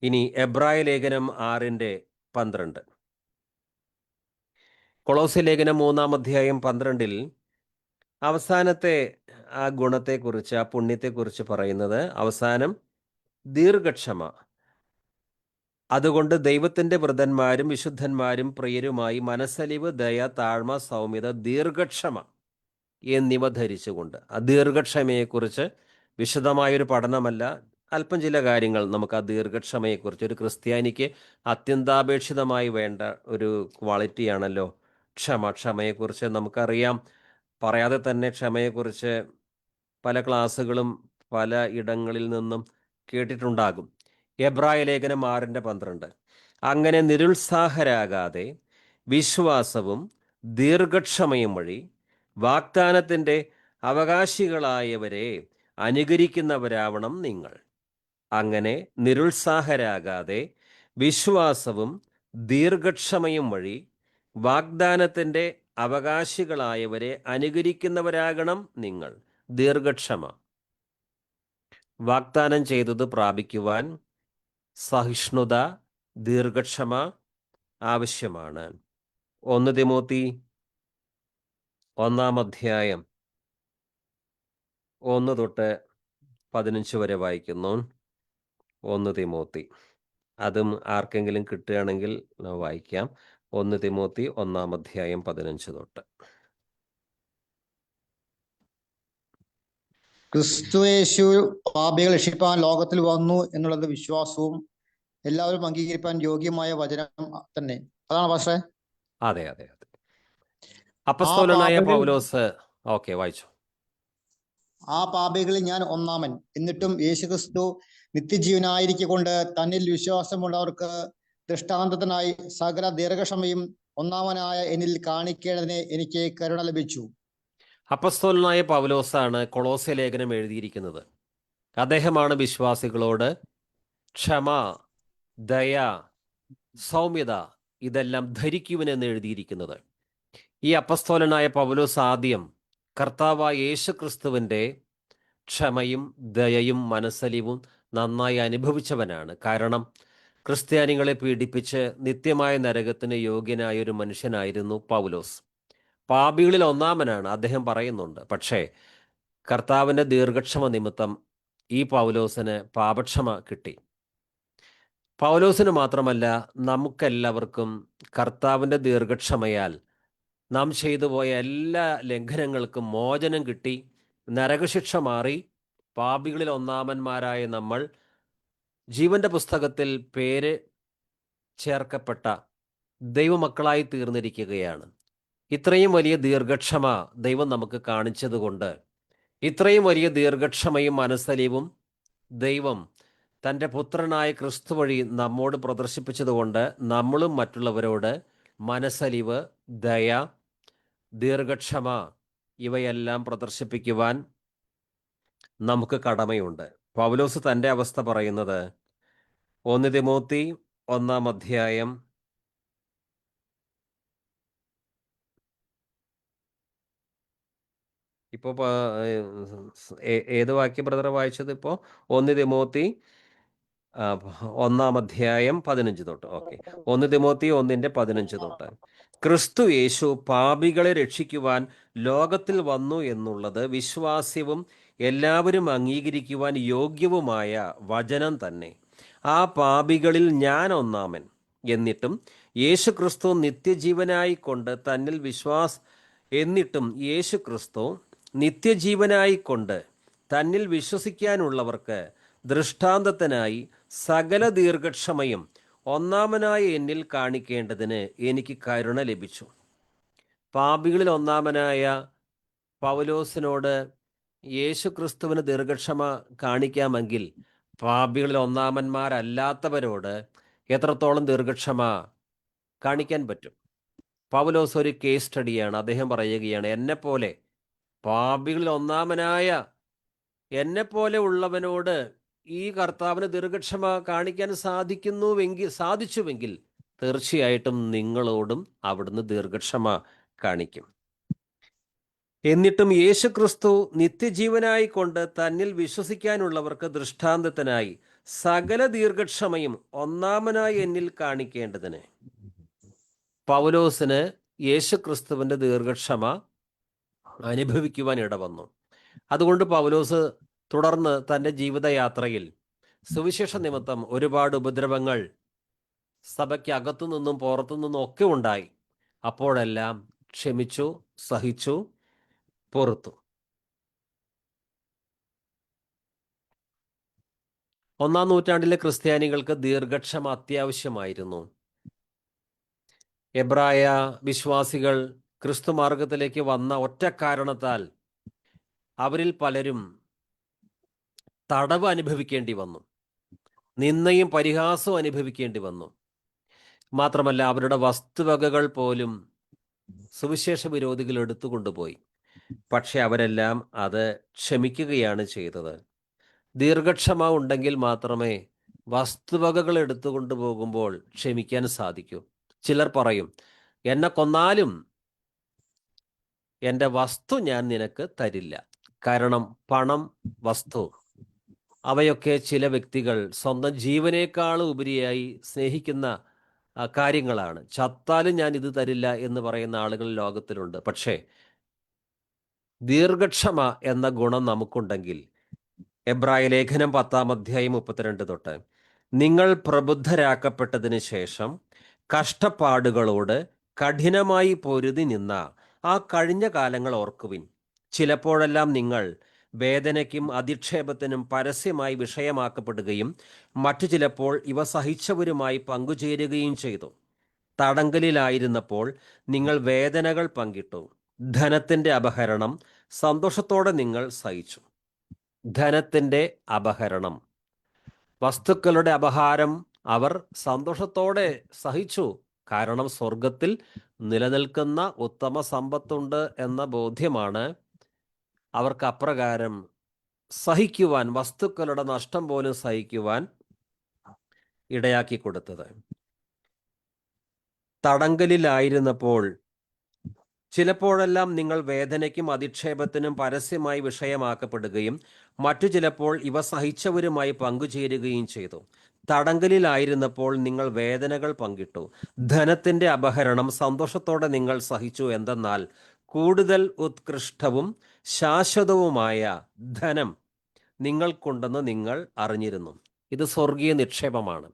ഇനി എബ്രായ ലേഖനം 6:12 കൊളോസ്യ ലേഖനം 3:12 അവസാനത്തെ ആ ഗുണത്തെക്കുറിച്ച്, ആ പുണ്യത്തെക്കുറിച്ച് പറയുന്നത് അവസാനം ദീർഘക്ഷമ. അതുകൊണ്ട് ദൈവത്തിൻ്റെ വൃതന്മാരും വിശുദ്ധന്മാരും പ്രിയരുമായി മനസ്സലിവ്, ദയ, താഴ്മ, സൗമ്യത, ദീർഘക്ഷമ എന്നിവ ധരിച്ചുകൊണ്ട്. ആ ദീർഘക്ഷമയെക്കുറിച്ച് വിശദമായൊരു പഠനമല്ല, അല്പം ചില കാര്യങ്ങൾ നമുക്ക് ആ ദീർഘക്ഷമയെക്കുറിച്ച്. ഒരു ക്രിസ്ത്യാനിക്ക് അത്യന്താപേക്ഷിതമായി വേണ്ട ഒരു ക്വാളിറ്റിയാണല്ലോ ക്ഷമ. ക്ഷമയെക്കുറിച്ച് നമുക്കറിയാം. പറയാതെ തന്നെ ക്ഷമയെക്കുറിച്ച് പല ക്ലാസ്സുകളും പല ഇടങ്ങളിൽ നിന്നും കേട്ടിട്ടുണ്ടാകും. എബ്രായ ലേഖനം 6:12 അങ്ങനെ നിരുത്സാഹരാകാതെ വിശ്വാസവും ദീർഘക്ഷമയും വഴി വാഗ്ദാനത്തിൻ്റെ അവകാശികളായവരെ അനുകരിക്കുന്നവരാവണം നിങ്ങൾ. അങ്ങനെ നിരുത്സാഹരാകാതെ വിശ്വാസവും ദീർഘക്ഷമയും വഴി വാഗ്ദാനത്തിൻ്റെ അവകാശികളായവരെ അനുകരിക്കുന്നവരാകണം നിങ്ങൾ. ദീർഘക്ഷമ. വാഗ്ദാനം ചെയ്തത് പ്രാപിക്കുവാൻ സഹിഷ്ണുത, ദീർഘക്ഷമ ആവശ്യമാണ്. 1 തിമോത്തി 1 അധ്യായം 1 തൊട്ട് 15 വരെ വായിക്കുന്നു. 1 തിമോത്തി, അതും ആർക്കെങ്കിലും കിട്ടുകയാണെങ്കിൽ വായിക്കാം. 1 തിമോത്തി 1 അധ്യായം 15 തൊട്ട്. ക്രിസ്തുയേശു പാപികൾ രക്ഷിപ്പാൻ ലോകത്തിൽ വന്നു എന്നുള്ളത് വിശ്വാസവും എല്ലാവരും അംഗീകരിപ്പാൻ യോഗ്യമായ വചനം തന്നെ. അതാണ് പക്ഷേ അതെ അതെ അതെ. അപ്പസ്തോലനായ പാപികൾ- പൗലോസ്. ഓക്കെ, വായിച്ചു. ആ പാപികളിൽ ഞാൻ ഒന്നാമൻ. എന്നിട്ടും യേശുക്രിസ്തു നിത്യജീവനായിരിക്കൊണ്ട് തന്നിൽ വിശ്വാസമുള്ളവർക്ക് ദൃഷ്ടാന്തത്തിനായി സകല ദീർഘക്ഷമയും ഒന്നാമനായ എന്നിൽ കാണിക്കേണ്ടതിന് എനിക്ക് കരുണ ലഭിച്ചു. അപ്പസ്തോലനായ പൗലോസാണ് കൊളോസ്യ ലേഖനം എഴുതിയിരിക്കുന്നത്. അദ്ദേഹമാണ് വിശ്വാസികളോട് ക്ഷമ, ദയ, സൗമ്യത ഇതെല്ലാം ധരിക്കുവനെന്ന് എഴുതിയിരിക്കുന്നത്. ഈ അപ്പസ്തോലനായ പൗലോസ് ആദ്യം കർത്താവായ യേശുക്രിസ്തുവിൻ്റെ ക്ഷമയും ദയയും മനസ്സലിവും നന്നായി അനുഭവിച്ചവനാണ്. കാരണം ക്രിസ്ത്യാനികളെ പീഡിപ്പിച്ച് നിത്യമായ നരകത്തിന് യോഗ്യനായ ഒരു മനുഷ്യനായിരുന്നു പൗലോസ്. പാപികളിൽ ഒന്നാമനാണ്, അദ്ദേഹം പറയുന്നുണ്ട്. പക്ഷേ കർത്താവിൻ്റെ ദീർഘക്ഷമ നിമിത്തം ഈ പൗലോസിന് പാപക്ഷമ കിട്ടി. പൗലോസിന് മാത്രമല്ല, നമുക്കെല്ലാവർക്കും കർത്താവിൻ്റെ ദീർഘക്ഷമയാൽ നാം ചെയ്തു പോയ എല്ലാ ലംഘനങ്ങൾക്കും മോചനം കിട്ടി, നരകശിക്ഷ മാറി, പാപികളിൽ ഒന്നാമന്മാരായ നമ്മൾ ജീവന്റെ പുസ്തകത്തിൽ പേര് ചേർക്കപ്പെട്ട ദൈവമക്കളായി തീർന്നിരിക്കുകയാണ്. ഇത്രയും വലിയ ദീർഘക്ഷമ ദൈവം നമുക്ക് കാണിച്ചതുകൊണ്ട്, ഇത്രയും വലിയ ദീർഘക്ഷമയും മനസ്സലിവും ദൈവം തൻ്റെ പുത്രനായ ക്രിസ്തു വഴി നമ്മോട് പ്രദർശിപ്പിച്ചതുകൊണ്ട് നമ്മളും മറ്റുള്ളവരോട് മനസ്സലിവ്, ദയ, ദീർഘക്ഷമ ഇവയെല്ലാം പ്രദർശിപ്പിക്കുവാൻ നമുക്ക് കടമയുണ്ട്. പൗലോസ് തൻ്റെ അവസ്ഥ പറയുന്നത് 1 തിമോത്തി 1 അധ്യായം ഇപ്പോൾ ഏത് വാക്യം ബ്രദർ വായിച്ചത്? ഇപ്പോൾ 1 തിമോത്തി 1 അധ്യായം 15 തൊട്ട്. ഓക്കെ, 1 തിമോത്തി 1:15 തൊട്ട്. ക്രിസ്തു യേശു പാപികളെ രക്ഷിക്കുവാൻ ലോകത്തിൽ വന്നു എന്നുള്ളത് വിശ്വാസ്യവും എല്ലാവരും അംഗീകരിക്കുവാൻ യോഗ്യവുമായ വചനം തന്നെ. ആ പാപികളിൽ ഞാൻ ഒന്നാമൻ. എന്നിട്ടും യേശു ക്രിസ്തു നിത്യജീവനായിക്കൊണ്ട് തന്നിൽ തന്നിൽ വിശ്വസിക്കാനുള്ളവർക്ക് ദൃഷ്ടാന്തത്തിനായി സകല ദീർഘക്ഷമയും ഒന്നാമനായ എന്നിൽ കാണിക്കേണ്ടതിന് എനിക്ക് കരുണ ലഭിച്ചു. പാപികളിൽ ഒന്നാമനായ പൗലോസിനോട് യേശു ക്രിസ്തുവിന് ദീർഘക്ഷമ കാണിക്കാമെങ്കിൽ പാപികളിൽ ഒന്നാമന്മാരല്ലാത്തവരോട് എത്രത്തോളം ദീർഘക്ഷമ കാണിക്കാൻ പറ്റും? പൗലോസ് ഒരു കേസ് സ്റ്റഡിയാണ്. അദ്ദേഹം പറയുകയാണ്, എന്നെപ്പോലെ പാപികളിൽ ഒന്നാമനായ എന്നെപ്പോലെ ഉള്ളവനോട് ഈ കർത്താവിന് ദീർഘക്ഷമ കാണിക്കാൻ സാധിച്ചുവെങ്കിൽ തീർച്ചയായിട്ടും നിങ്ങളോടും അവിടുന്ന് ദീർഘക്ഷമ കാണിക്കും. എന്നിട്ടും യേശു ക്രിസ്തു നിത്യജീവനായിക്കൊണ്ട് തന്നിൽ വിശ്വസിക്കാനുള്ളവർക്ക് ദൃഷ്ടാന്തത്തിനായി സകല ദീർഘക്ഷമയും ഒന്നാമനായി എന്നിൽ കാണിക്കേണ്ടതിന്. പൗലോസിന് യേശു ക്രിസ്തുവിൻ്റെ ദീർഘക്ഷമ അനുഭവിക്കുവാൻ ഇടവന്നു. അതുകൊണ്ട് പൗലോസ് തുടർന്ന് തൻ്റെ ജീവിതയാത്രയിൽ സുവിശേഷ നിമിത്തം ഒരുപാട് ഉപദ്രവങ്ങൾ സഭയ്ക്ക് അകത്തു നിന്നും പുറത്തു നിന്നും ഒക്കെ ഉണ്ടായി. അപ്പോഴെല്ലാം ക്ഷമിച്ചു, സഹിച്ചു, പൊറുത്തു. 1-ാം നൂറ്റാണ്ടിലെ ക്രിസ്ത്യാനികൾക്ക് ദീർഘക്ഷമ അത്യാവശ്യമായിരുന്നു. എബ്രായ വിശ്വാസികൾ ക്രിസ്തു മാർഗത്തിലേക്ക് വന്ന ഒറ്റ കാരണത്താൽ അവരിൽ പലരും തടവ് അനുഭവിക്കേണ്ടി വന്നു, നിന്ദയും പരിഹാസവും അനുഭവിക്കേണ്ടി വന്നു. മാത്രമല്ല, അവരുടെ വസ്തുവകകൾ പോലും സുവിശേഷ വിരോധികൾ എടുത്തുകൊണ്ടുപോയി. പക്ഷെ അവരെല്ലാം അത് ക്ഷമിക്കുകയാണ് ചെയ്തത്. ദീർഘക്ഷമ ഉണ്ടെങ്കിൽ മാത്രമേ വസ്തുവകകൾ എടുത്തുകൊണ്ടു പോകുമ്പോൾ ക്ഷമിക്കാൻ സാധിക്കൂ. ചിലർ പറയും, എന്നെ കൊന്നാലും എൻ്റെ വസ്തു ഞാൻ നിനക്ക് തരില്ല. കാരണം പണം, വസ്തു അവയൊക്കെ ചില വ്യക്തികൾ സ്വന്തം ജീവനേക്കാൾ ഉപരിയായി സ്നേഹിക്കുന്ന കാര്യങ്ങളാണ്. ചത്താലും ഞാൻ ഇത് തരില്ല എന്ന് പറയുന്ന ആളുകൾ ലോകത്തിലുണ്ട്. പക്ഷേ ദീർഘക്ഷമ എന്ന ഗുണം നമുക്കുണ്ടെങ്കിൽ എബ്രായ ലേഖനം 10-32 തൊട്ട്, നിങ്ങൾ പ്രബുദ്ധരാക്കപ്പെട്ടതിന് ശേഷം കഷ്ടപ്പാടുകളോട് കഠിനമായി പൊരുതി നിന്ന ആ കഴിഞ്ഞ കാലങ്ങൾ ഓർക്കുവിൻ. ചിലപ്പോഴെല്ലാം നിങ്ങൾ വേദനയ്ക്കും അധിക്ഷേപത്തിനും പരസ്യമായി വിഷയമാക്കപ്പെടുകയും മറ്റു ചിലപ്പോൾ ഇവ സഹിച്ചവരുമായി പങ്കുചേരുകയും ചെയ്തു. തടങ്കലിലായിരുന്നപ്പോൾ നിങ്ങൾ വേദനകൾ പങ്കിട്ടു. ധനത്തിൻ്റെ അപഹരണം സന്തോഷത്തോടെ നിങ്ങൾ സഹിച്ചു. ധനത്തിൻ്റെ അപഹരണം, വസ്തുക്കളുടെ അപഹാരം അവർ സന്തോഷത്തോടെ സഹിച്ചു. കാരണം സ്വർഗത്തിൽ നിലനിൽക്കുന്ന ഉത്തമ സമ്പത്തുണ്ട് എന്ന ബോധ്യമാണ് അവർക്ക് അപ്രകാരം സഹിക്കുവാൻ, വസ്തുക്കളുടെ നഷ്ടം പോലും സഹിക്കുവാൻ ഇടയാക്കി കൊടുത്തത്. തടങ്കലിലായിരുന്നപ്പോൾ ചിലപ്പോഴെല്ലാം നിങ്ങൾ വേദനയ്ക്കും അധിക്ഷേപത്തിനും പരസ്യമായി വിഷയമാക്കപ്പെടുകയും മറ്റു ചിലപ്പോൾ ഇവ സഹിച്ചവരുമായി പങ്കുചേരുകയും ചെയ്തു. തടങ്കലിലായിരുന്നപ്പോൾ നിങ്ങൾ വേദനകൾ പങ്കിട്ടു. ധനത്തിൻ്റെ അപഹരണം സന്തോഷത്തോടെ നിങ്ങൾ സഹിച്ചു. എന്തെന്നാൽ കൂടുതൽ ഉത്കൃഷ്ടവും ശാശ്വതവുമായ ധനം നിങ്ങൾക്കുണ്ടെന്ന് നിങ്ങൾ അറിഞ്ഞിരുന്നു. ഇത് സ്വർഗീയ നിക്ഷേപമാണ്.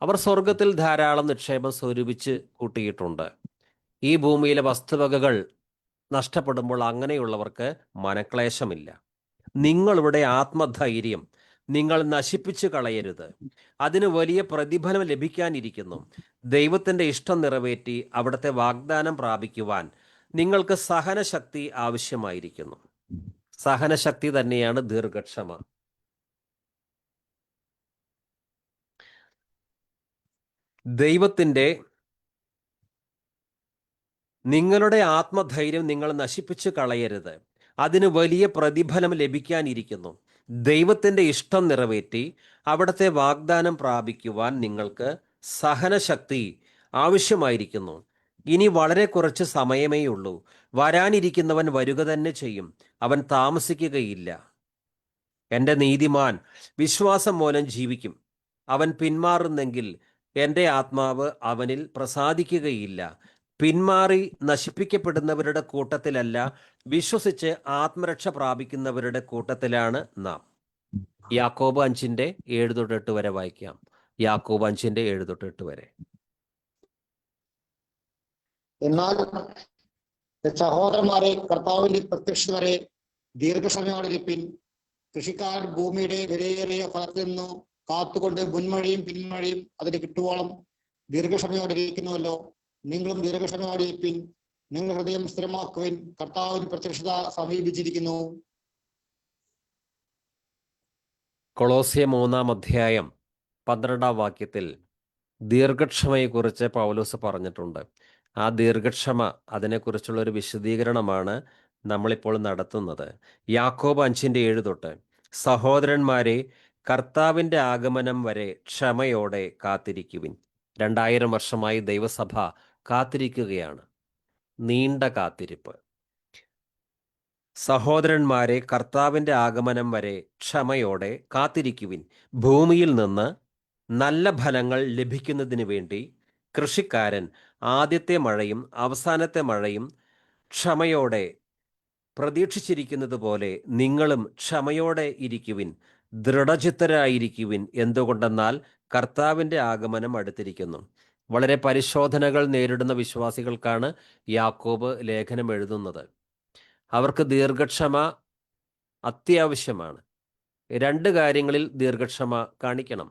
അവർ സ്വർഗത്തിൽ ധാരാളം നിക്ഷേപം സ്വരൂപിച്ച് കൂട്ടിയിട്ടുണ്ട്. ഈ ഭൂമിയിലെ വസ്തുവകകൾ നഷ്ടപ്പെടുമ്പോൾ അങ്ങനെയുള്ളവർക്ക് മനക്ലേശമില്ല. നിങ്ങളുടെ ആത്മധൈര്യം നിങ്ങൾ നശിപ്പിച്ചു കളയരുത്. അതിന് വലിയ പ്രതിഫലം ലഭിക്കാനിരിക്കുന്നു. ദൈവത്തിൻ്റെ ഇഷ്ടം നിറവേറ്റി അവിടുത്തെ വാഗ്ദാനം പ്രാപിക്കുവാൻ നിങ്ങൾക്ക് സഹനശക്തി ആവശ്യമായിരിക്കുന്നു. സഹനശക്തി തന്നെയാണ് ദീർഘക്ഷമ. നിങ്ങളുടെ ആത്മധൈര്യം നിങ്ങൾ നശിപ്പിച്ചു കളയരുത്. അതിന് വലിയ പ്രതിഫലം ലഭിക്കാനിരിക്കുന്നു. ദൈവത്തിൻ്റെ ഇഷ്ടം നിറവേറ്റി അവിടുത്തെ വാഗ്ദാനം പ്രാപിക്കുവാൻ നിങ്ങൾക്ക് സഹനശക്തി ആവശ്യമായിരിക്കുന്നു. ഇനി വളരെ കുറച്ച് സമയമേ ഉള്ളൂ. വരാനിരിക്കുന്നവൻ വരുക തന്നെ ചെയ്യും. അവൻ താമസിക്കുകയില്ല. എൻ്റെ നീതിമാൻ വിശ്വാസം മൂലം ജീവിക്കും. അവൻ പിന്മാറുന്നെങ്കിൽ എൻ്റെ ആത്മാവ് അവനിൽ പ്രസാദിക്കുകയില്ല. പിന്മാറി നശിപ്പിക്കപ്പെടുന്നവരുടെ കൂട്ടത്തിലല്ല, വിശ്വസിച്ച് ആത്മരക്ഷ പ്രാപിക്കുന്നവരുടെ കൂട്ടത്തിലാണ് നാം. യാക്കോബ് 5:7-8 വരെ വായിക്കാം. യാക്കോബ് 5:7-8 വരെ. എന്നാൽ സഹോദരന്മാരെ, കർത്താവിന്റെ പ്രത്യക്ഷത വരെ ദീർഘക്ഷമയോടിരിപ്പിൻ. കൃഷിക്കാരൻ ഭൂമിയുടെ വിലയേറിയ ഫലത്തിൽ നിന്നു കാത്തുകൊണ്ട് മുൻമഴയും പിന്മഴയും അതിന് കിട്ടുവോളം ദീർഘക്ഷമയോടിരിക്കുന്നുവല്ലോ. നിങ്ങളും ദീർഘക്ഷമയോടിരിപ്പിൻ. നിങ്ങൾ ഹൃദയം സ്ഥിരമാക്കുവിൻ. കർത്താവിന്റെ പ്രത്യക്ഷത സമീപിച്ചിരിക്കുന്നു. കൊളോസ്യ 3:12 ദീർഘക്ഷമയെക്കുറിച്ച് പൗലോസ് പറഞ്ഞിട്ടുണ്ട്. ആ ദീർഘക്ഷമ, അതിനെക്കുറിച്ചുള്ള ഒരു വിശദീകരണമാണ് നമ്മളിപ്പോൾ നടത്തുന്നത്. യാക്കോബ് 5:7 തൊട്ട്, സഹോദരന്മാരെ, കർത്താവിൻ്റെ ആഗമനം വരെ ക്ഷമയോടെ കാത്തിരിക്കുവിൻ. 2000 വർഷമായി ദൈവസഭ കാത്തിരിക്കുകയാണ്. നീണ്ട കാത്തിരിപ്പ്. സഹോദരന്മാരെ, കർത്താവിൻ്റെ ആഗമനം വരെ ക്ഷമയോടെ കാത്തിരിക്കുവിൻ. ഭൂമിയിൽ നിന്ന് നല്ല ഫലങ്ങൾ ലഭിക്കുന്നതിന് വേണ്ടി കൃഷിക്കാരൻ ആദ്യത്തെ മഴയും അവസാനത്തെ മഴയും ക്ഷമയോടെ പ്രതീക്ഷിച്ചിരിക്കുന്നത് പോലെ നിങ്ങളും ക്ഷമയോടെ ഇരിക്കുവിൻ, ദൃഢചിത്തരായിരിക്കുവിൻ. എന്തുകൊണ്ടെന്നാൽ കർത്താവിൻ്റെ ആഗമനം അടുത്തിരിക്കുന്നു. വളരെ പരിശോധനകൾ നേരിടുന്ന വിശ്വാസികൾക്കാണ് യാക്കോബ് ലേഖനം എഴുതുന്നത്. അവർക്ക് ദീർഘക്ഷമ അത്യാവശ്യമാണ്. 2 കാര്യങ്ങളിൽ ദീർഘക്ഷമ കാണിക്കണം.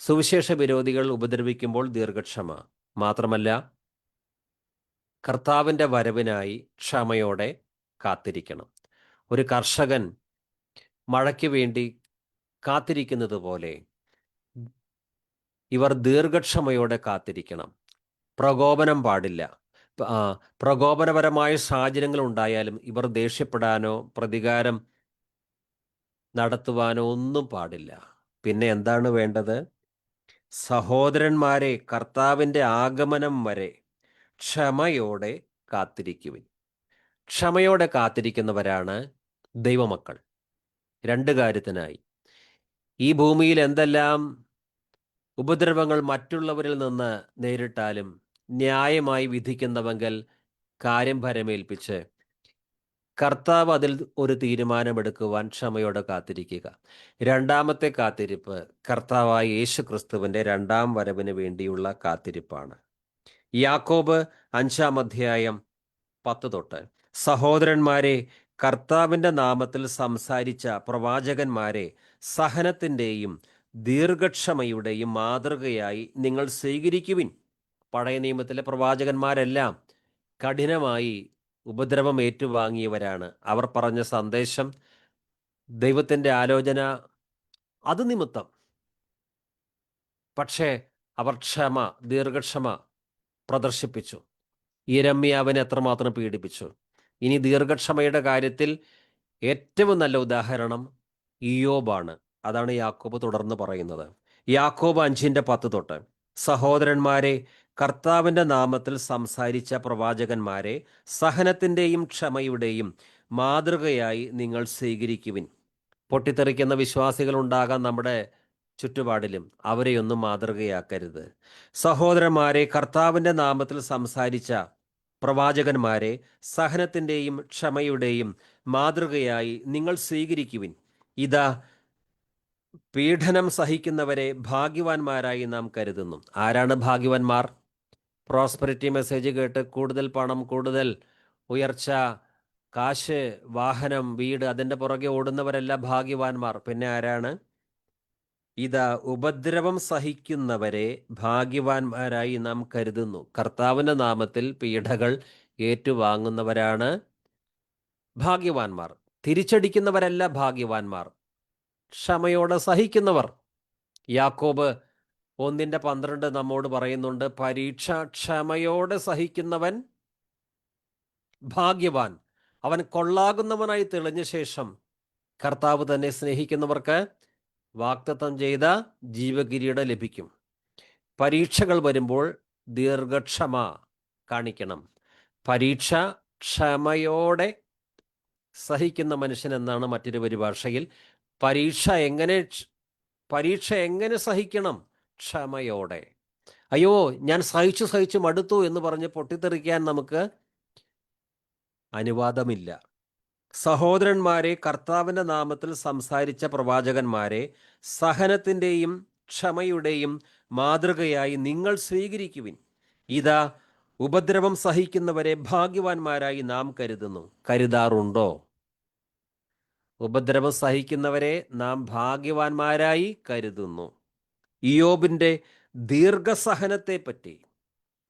സുവിശേഷ വിരോധികൾ ഉപദ്രവിക്കുമ്പോൾ ദീർഘക്ഷമ, മാത്രമല്ല കർത്താവിൻ്റെ വരവിനായി ക്ഷമയോടെ കാത്തിരിക്കണം. ഒരു കർഷകൻ മഴയ്ക്ക് വേണ്ടി കാത്തിരിക്കുന്നത് പോലെ ഇവർ ദീർഘക്ഷമയോടെ കാത്തിരിക്കണം. പ്രകോപനം പാടില്ല. പ്രകോപനപരമായ സാഹചര്യങ്ങൾ ഉണ്ടായാലും ഇവർ ദേഷ്യപ്പെടാനോ പ്രതികാരം നടത്തുവാനോ ഒന്നും പാടില്ല. പിന്നെ എന്താണ് വേണ്ടത്? സഹോദരന്മാരെ, കർത്താവിൻ്റെ ആഗമനം വരെ ക്ഷമയോടെ കാത്തിരിക്കുവിൻ. ക്ഷമയോടെ കാത്തിരിക്കുന്നവരാണ് ദൈവമക്കൾ. രണ്ട് കാര്യത്തിനായി. ഈ ഭൂമിയിൽ എന്തെല്ലാം ഉപദ്രവങ്ങൾ മറ്റുള്ളവരിൽ നിന്ന് നേരിട്ടാലും ന്യായമായി വിധിക്കുന്നവെങ്കിൽ കാര്യം ഭരമേൽപ്പിച്ച് കർത്താവ് അതിൽ ഒരു തീരുമാനമെടുക്കുവാൻ ക്ഷമയോടെ കാത്തിരിക്കുക. രണ്ടാമത്തെ കാത്തിരിപ്പ് കർത്താവായ യേശു ക്രിസ്തുവിൻ്റെ രണ്ടാം വരവിന് വേണ്ടിയുള്ള കാത്തിരിപ്പാണ്. യാക്കോബ് 5-ാം അധ്യായം 10 തൊട്ട്, സഹോദരന്മാരെ, കർത്താവിൻ്റെ നാമത്തിൽ സംസാരിച്ച പ്രവാചകന്മാരെ സഹനത്തിൻ്റെയും ദീർഘക്ഷമയുടെയും മാതൃകയായി നിങ്ങൾ സ്വീകരിക്കുവിൻ. പഴയ നിയമത്തിലെ പ്രവാചകന്മാരെല്ലാം കഠിനമായി ഉപദ്രവം ഏറ്റുവാങ്ങിയവരാണ്. അവർ പറഞ്ഞ സന്ദേശം, ദൈവത്തിൻ്റെ ആലോചന അത് നിമിത്തം. പക്ഷേ അവർ ദീർഘക്ഷമ പ്രദർശിപ്പിച്ചു. യിരെമ്യാവിനെ എത്രമാത്രം പീഡിപ്പിച്ചു. ഇനി ദീർഘക്ഷമയുടെ കാര്യത്തിൽ ഏറ്റവും നല്ല ഉദാഹരണം ഇയ്യോബാണ്. അതാണ് യാക്കോബ് തുടർന്ന് പറയുന്നത്. യാക്കോബ് 5:10 തൊട്ട്, സഹോദരന്മാരെ, കർത്താവിൻ്റെ നാമത്തിൽ സംസാരിച്ച പ്രവാചകന്മാരെ സഹനത്തിൻ്റെയും ക്ഷമയുടെയും മാതൃകയായി നിങ്ങൾ സ്വീകരിക്കുവിൻ. പൊട്ടിത്തെറിക്കുന്ന വിശ്വാസികളുണ്ടാകാം നമ്മുടെ ചുറ്റുപാടിലും. അവരെയൊന്നും മാതൃകയാക്കരുത്. സഹോദരന്മാരെ, കർത്താവിൻ്റെ നാമത്തിൽ സംസാരിച്ച പ്രവാചകന്മാരെ സഹനത്തിൻ്റെയും ക്ഷമയുടെയും മാതൃകയായി നിങ്ങൾ സ്വീകരിക്കുവിൻ. ഇതാ, പീഡനം സഹിക്കുന്നവരെ ഭാഗ്യവാന്മാരായി നാം കരുതുന്നു. ആരാണ് ഭാഗ്യവാന്മാർ? പ്രോസ്പെരിറ്റി മെസ്സേജ് കേട്ട് കൂടുതൽ പണം, കൂടുതൽ ഉയർച്ച, കാശ്, വാഹനം, വീട്, അതിൻ്റെ പുറകെ ഓടുന്നവരല്ല ഭാഗ്യവാന്മാർ. പിന്നെ ആരാണ്? ഇതാ, ഉപദ്രവം സഹിക്കുന്നവരെ ഭാഗ്യവാന്മാരായി നാം കരുതുന്നു. കർത്താവിൻ്റെ നാമത്തിൽ പീഡകൾ ഏറ്റുവാങ്ങുന്നവരാണ് ഭാഗ്യവാന്മാർ. തിരിച്ചടിക്കുന്നവരല്ല ഭാഗ്യവാന്മാർ, ക്ഷമയോടെ സഹിക്കുന്നവർ. യാക്കോബ് 1:12 നമ്മോട് പറയുന്നുണ്ട്, പരീക്ഷ ക്ഷമയോടെ സഹിക്കുന്നവൻ ഭാഗ്യവാൻ. അവൻ കൊള്ളാകുന്നവനായി തെളിഞ്ഞ ശേഷം കർത്താവ് തന്നെ സ്നേഹിക്കുന്നവർക്ക് വാഗ്ദത്തം ചെയ്ത ജീവകിരീടം ലഭിക്കും. പരീക്ഷകൾ വരുമ്പോൾ ദീർഘക്ഷമ കാണിക്കണം. പരീക്ഷ ക്ഷമയോടെ സഹിക്കുന്ന മനുഷ്യൻ എന്നാണ് മറ്റൊരു പരിഭാഷയിൽ. പരീക്ഷ എങ്ങനെ സഹിക്കണം? ക്ഷമയോടെ. അയ്യോ, ഞാൻ സഹിച്ചു മടുത്തു എന്ന് പറഞ്ഞ് പൊട്ടിത്തെറിക്കാൻ നമുക്ക് അനുവാദമില്ല. സഹോദരന്മാരെ, കർത്താവിൻ്റെ നാമത്തിൽ സംസാരിച്ച പ്രവാചകന്മാരെ സഹനത്തിൻ്റെയും ക്ഷമയുടെയും മാതൃകയായി നിങ്ങൾ സ്വീകരിക്കുവിൻ. ഇതാ, ഉപദ്രവം സഹിക്കുന്നവരെ ഭാഗ്യവാന്മാരായി നാം കരുതുന്നു. കരുതാറുണ്ടോ? ഉപദ്രവം സഹിക്കുന്നവരെ നാം ഭാഗ്യവാന്മാരായി കരുതുന്നു. ഇയ്യോബിൻ്റെ ദീർഘസഹനത്തെപ്പറ്റി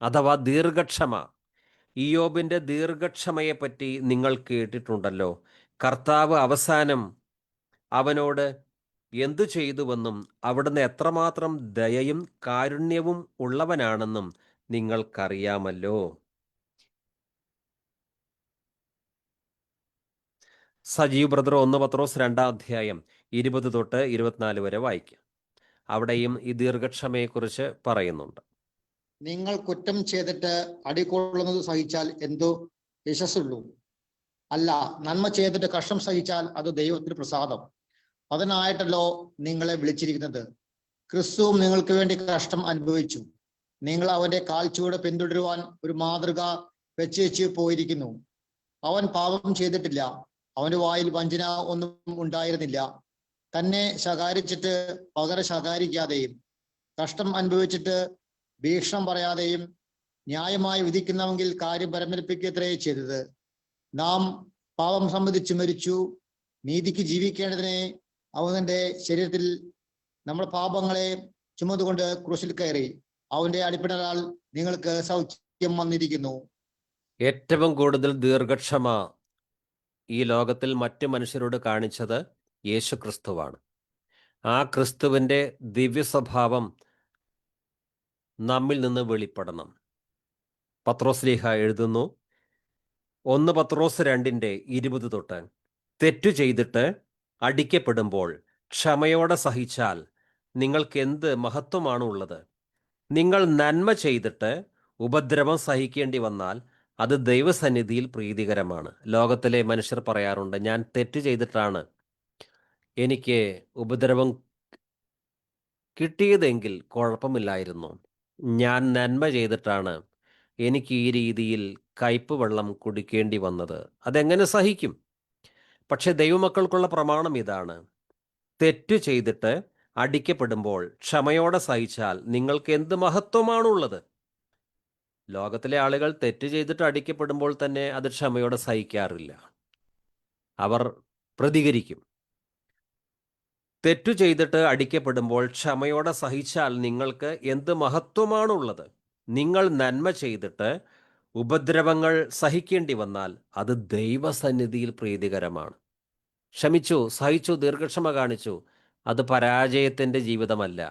അഥവാ ദീർഘക്ഷമ, ഇയ്യോബിൻ്റെ ദീർഘക്ഷമയെപ്പറ്റി നിങ്ങൾ കേട്ടിട്ടുണ്ടല്ലോ. കർത്താവ് അവസാനം അവനോട് എന്തു ചെയ്തുവെന്നും അവിടുന്ന് എത്രമാത്രം ദയയും കാരുണ്യവും ഉള്ളവനാണെന്നും നിങ്ങൾക്കറിയാമല്ലോ. സജീവ് ബ്രദർ 1 പത്രോസ് 2-ാം അധ്യായം 20 തൊട്ട് 24 വരെ വായിക്കാം. അവിടെയും ഈ ദീർഘക്ഷമയെക്കുറിച്ച് പറയുന്നുണ്ട്. നിങ്ങൾ കുറ്റം ചെയ്തിട്ട് അടികൊള്ളുന്നത് സഹിച്ചാൽ എന്തോ യശസ്സുള്ളൂ? അല്ല, നന്മ ചെയ്തിട്ട് കഷ്ടം സഹിച്ചാൽ അത് ദൈവത്തിന് പ്രസാദം. അതിനായിട്ടല്ലോ നിങ്ങളെ വിളിച്ചിരിക്കുന്നത്. ക്രിസ്തുവും നിങ്ങൾക്ക് വേണ്ടി കഷ്ടം അനുഭവിച്ചു. നിങ്ങൾ അവന്റെ കാൽച്ചുവട് പിന്തുടരുവാൻ ഒരു മാതൃക വെച്ച് പോയിരിക്കുന്നു. അവൻ പാപം ചെയ്തിട്ടില്ല, അവന്റെ വായിൽ വഞ്ചന ഒന്നും ഉണ്ടായിരുന്നില്ല. തന്നെ ശകാരിച്ചിട്ട് പകരം ശകാരിക്കാതെയും കഷ്ടം അനുഭവിച്ചിട്ട് ഭീഷണം പറയാതെയും ന്യായമായി വിധിക്കുന്നവെങ്കിൽ കാര്യം പരമേൽപ്പിക്കത്രേ ചെയ്തത്. നാം പാപം സംബന്ധിച്ച് മരിച്ചു, നീതിക്ക് ജീവിക്കേണ്ടതിനെ അവന്റെ ശരീരത്തിൽ നമ്മുടെ പാപങ്ങളെ ചുമന്നുകൊണ്ട് ക്രൂശിൽ കയറി. അവന്റെ അടിപ്പിണരാൽ നിങ്ങൾക്ക് സൗഖ്യം വന്നിരിക്കുന്നു. ഏറ്റവും കൂടുതൽ ദീർഘക്ഷമ ഈ ലോകത്തിൽ മറ്റു മനുഷ്യരോട് കാണിച്ചത് യേശു ക്രിസ്തുവാണ്. ആ ക്രിസ്തുവിൻ്റെ ദിവ്യ സ്വഭാവം നമ്മിൽ നിന്ന് വെളിപ്പെടണം. പത്രോസ്ലീഹ എഴുതുന്നു, 1 പത്രോസ് 2:20 തൊട്ട്, തെറ്റു ചെയ്തിട്ട് അടിക്കപ്പെടുമ്പോൾ ക്ഷമയോടെ സഹിച്ചാൽ നിങ്ങൾക്ക് എന്ത് മഹത്വമാണ് ഉള്ളത്? നിങ്ങൾ നന്മ ചെയ്തിട്ട് ഉപദ്രവം സഹിക്കേണ്ടി വന്നാൽ അത് ദൈവസന്നിധിയിൽ പ്രീതികരമാണ്. ലോകത്തിലെ മനുഷ്യർ പറയാറുണ്ട്, ഞാൻ തെറ്റ് ചെയ്തിട്ടാണ് എനിക്ക് ഉപദ്രവം കിട്ടിയതെങ്കിൽ കുഴപ്പമില്ലായിരുന്നു, ഞാൻ നന്മ ചെയ്തിട്ടാണ് എനിക്ക് ഈ രീതിയിൽ കയ്പ് വെള്ളം കുടിക്കേണ്ടി വന്നത്, അതെങ്ങനെ സഹിക്കും? പക്ഷെ ദൈവമക്കൾക്കുള്ള പ്രമാണം ഇതാണ്: തെറ്റു ചെയ്തിട്ട് അടിക്കപ്പെടുമ്പോൾ ക്ഷമയോടെ സഹിച്ചാൽ നിങ്ങൾക്ക് എന്ത് മഹത്വമാണുള്ളത്. ലോകത്തിലെ ആളുകൾ തെറ്റ് ചെയ്തിട്ട് അടിക്കപ്പെടുമ്പോൾ തന്നെ അത് ക്ഷമയോടെ സഹിക്കാറില്ല, അവർ പ്രതികരിക്കും. തെറ്റു ചെയ്തിട്ട് അടിക്കപ്പെടുമ്പോൾ ക്ഷമയോടെ സഹിച്ചാൽ നിങ്ങൾക്ക് എന്ത് മഹത്വമാണുള്ളത്. നിങ്ങൾ നന്മ ചെയ്തിട്ട് ഉപദ്രവങ്ങൾ സഹിക്കേണ്ടി വന്നാൽ അത് ദൈവസന്നിധിയിൽ പ്രീതികരമാണ്. ക്ഷമിച്ചു, സഹിച്ചു, ദീർഘക്ഷമ കാണിച്ചു, അത് പരാജയത്തിൻ്റെ ജീവിതമല്ല.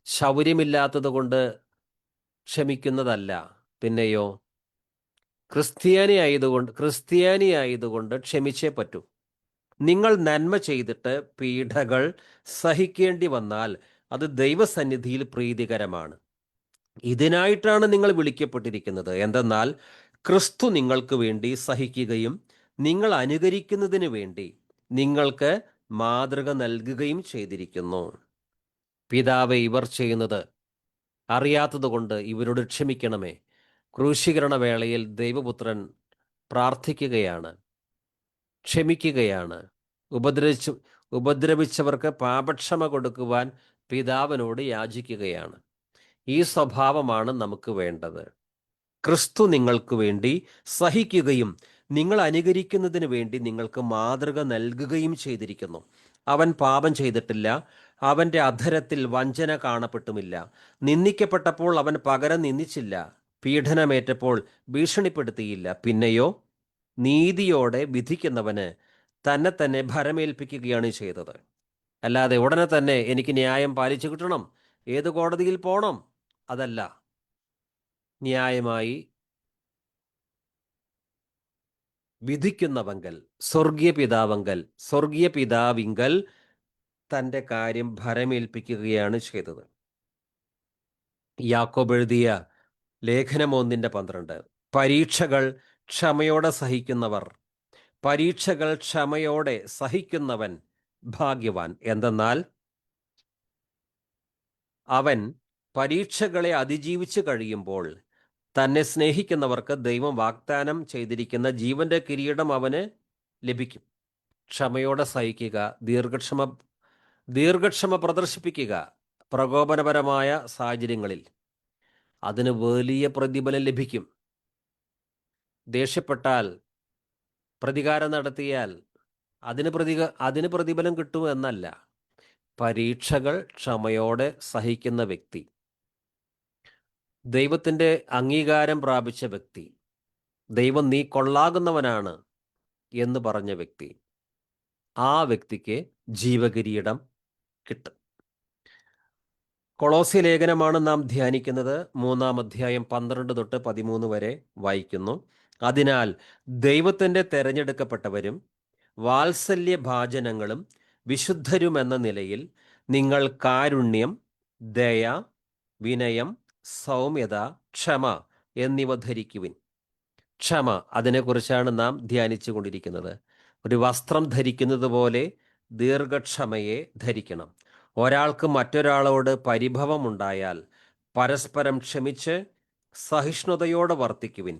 ശൗര്യമില്ലാത്തത് ക്ഷമിക്കുന്നതല്ല. പിന്നെയോ ക്രിസ്ത്യാനിയായതുകൊണ്ട് ക്ഷമിച്ചേ പറ്റൂ. നിങ്ങൾ നന്മ ചെയ്തിട്ട് പീഡകൾ സഹിക്കേണ്ടി വന്നാൽ അത് ദൈവസന്നിധിയിൽ പ്രീതികരമാണ്. ഇതിനായിട്ടാണ് നിങ്ങൾ വിളിക്കപ്പെട്ടിരിക്കുന്നത്. എന്തെന്നാൽ ക്രിസ്തു നിങ്ങൾക്ക് വേണ്ടി സഹിക്കുകയും നിങ്ങൾ അനുകരിക്കുന്നതിന് വേണ്ടി നിങ്ങൾക്ക് മാതൃക നൽകുകയും ചെയ്തിരിക്കുന്നു. പിതാവേ, ഇവർ ചെയ്യുന്നത് അറിയാത്തതുകൊണ്ട് ഇവരോട് ക്ഷമിക്കണമേ. ക്രൂശീകരണ വേളയിൽ ദൈവപുത്രൻ പ്രാർത്ഥിക്കുകയാണ്, ക്ഷമിക്കുകയാണ്. ഉപദ്രവിച്ചവർക്ക് പാപക്ഷമ കൊടുക്കുവാൻ പിതാവിനോട് യാചിക്കുകയാണ്. ഈ സ്വഭാവമാണ് നമുക്ക് വേണ്ടത്. ക്രിസ്തു നിങ്ങൾക്ക് വേണ്ടി സഹിക്കുകയും നിങ്ങൾ അനുകരിക്കുന്നതിന് വേണ്ടി നിങ്ങൾക്ക് മാതൃക നൽകുകയും ചെയ്തിരിക്കുന്നു. അവൻ പാപം ചെയ്തിട്ടില്ല, അവൻ്റെ അധരത്തിൽ വഞ്ചന കാണപ്പെട്ടുമില്ല. നിന്ദിക്കപ്പെട്ടപ്പോൾ അവൻ പകരം നിന്ദിച്ചില്ല, പീഡനമേറ്റപ്പോൾ ഭീഷണിപ്പെടുത്തിയില്ല. പിന്നെയോ നീതിയോടെ വിധിക്കുന്നവന് തന്നെ ഭരമേൽപ്പിക്കുകയാണ് ചെയ്തത്. അല്ലാതെ ഉടനെ തന്നെ എനിക്ക് ന്യായം പാലിച്ചു കിട്ടണം, ഏത് കോടതിയിൽ പോകണം, അതല്ല. ന്യായമായി വിധിക്കുന്നവങ്കൽ സ്വർഗീയ പിതാവിങ്കൽ തൻ്റെ കാര്യം ഭരമേൽപ്പിക്കുകയാണ് ചെയ്തത്. യാക്കോബ് എഴുതിയ ലേഖനം 1:12, പരീക്ഷകൾ ക്ഷമയോടെ സഹിക്കുന്നവൻ ഭാഗ്യവാൻ. എന്തെന്നാൽ അവൻ പരീക്ഷകളെ അതിജീവിച്ച് കഴിയുമ്പോൾ തന്നെ സ്നേഹിക്കുന്നവർക്ക് ദൈവം വാഗ്ദാനം ചെയ്തിരിക്കുന്ന ജീവന്റെ കിരീടം അവന് ലഭിക്കും. ക്ഷമയോടെ സഹിക്കുക, ദീർഘക്ഷമ പ്രദർശിപ്പിക്കുക പ്രകോപനപരമായ സാഹചര്യങ്ങളിൽ, അതിന് വലിയ പ്രതിഫലം ലഭിക്കും. ദേഷ്യപ്പെട്ടാൽ, പ്രതികാരം നടത്തിയാൽ അതിന് പ്രതിഫലം കിട്ടുമെന്നല്ല. പരീക്ഷകൾ ക്ഷമയോടെ സഹിക്കുന്ന വ്യക്തി, ദൈവത്തിൻ്റെ അംഗീകാരം പ്രാപിച്ച വ്യക്തി, ദൈവം നീ കൊള്ളാകുന്നവനാണ് എന്ന് പറഞ്ഞ വ്യക്തി, ആ വ്യക്തിക്ക് ജീവകിരീടം കിട്ടും. കൊളോസ്യ ലേഖനമാണ് നാം ധ്യാനിക്കുന്നത്. 3-ാം അധ്യായം 12-13 വരെ വായിക്കുന്നു. അതിനാൽ ദൈവത്തിൻ്റെ തെരഞ്ഞെടുക്കപ്പെട്ടവരും വാത്സല്യഭാജനങ്ങളും വിശുദ്ധരുമെന്ന നിലയിൽ നിങ്ങൾ കാരുണ്യം, ദയ, വിനയം, സൗമ്യത, ക്ഷമ എന്നിവ ധരിക്കുവിൻ. ക്ഷമ, അതിനെക്കുറിച്ചാണ് നാം ധ്യാനിച്ചു കൊണ്ടിരിക്കുന്നത്. ഒരു വസ്ത്രം ധരിക്കുന്നത് പോലെ ദീർഘക്ഷമയെ ധരിക്കണം. ഒരാൾക്ക് മറ്റൊരാളോട് പരിഭവമുണ്ടായാൽ പരസ്പരം ക്ഷമിച്ച് സഹിഷ്ണുതയോടെ വർത്തിക്കുവിൻ.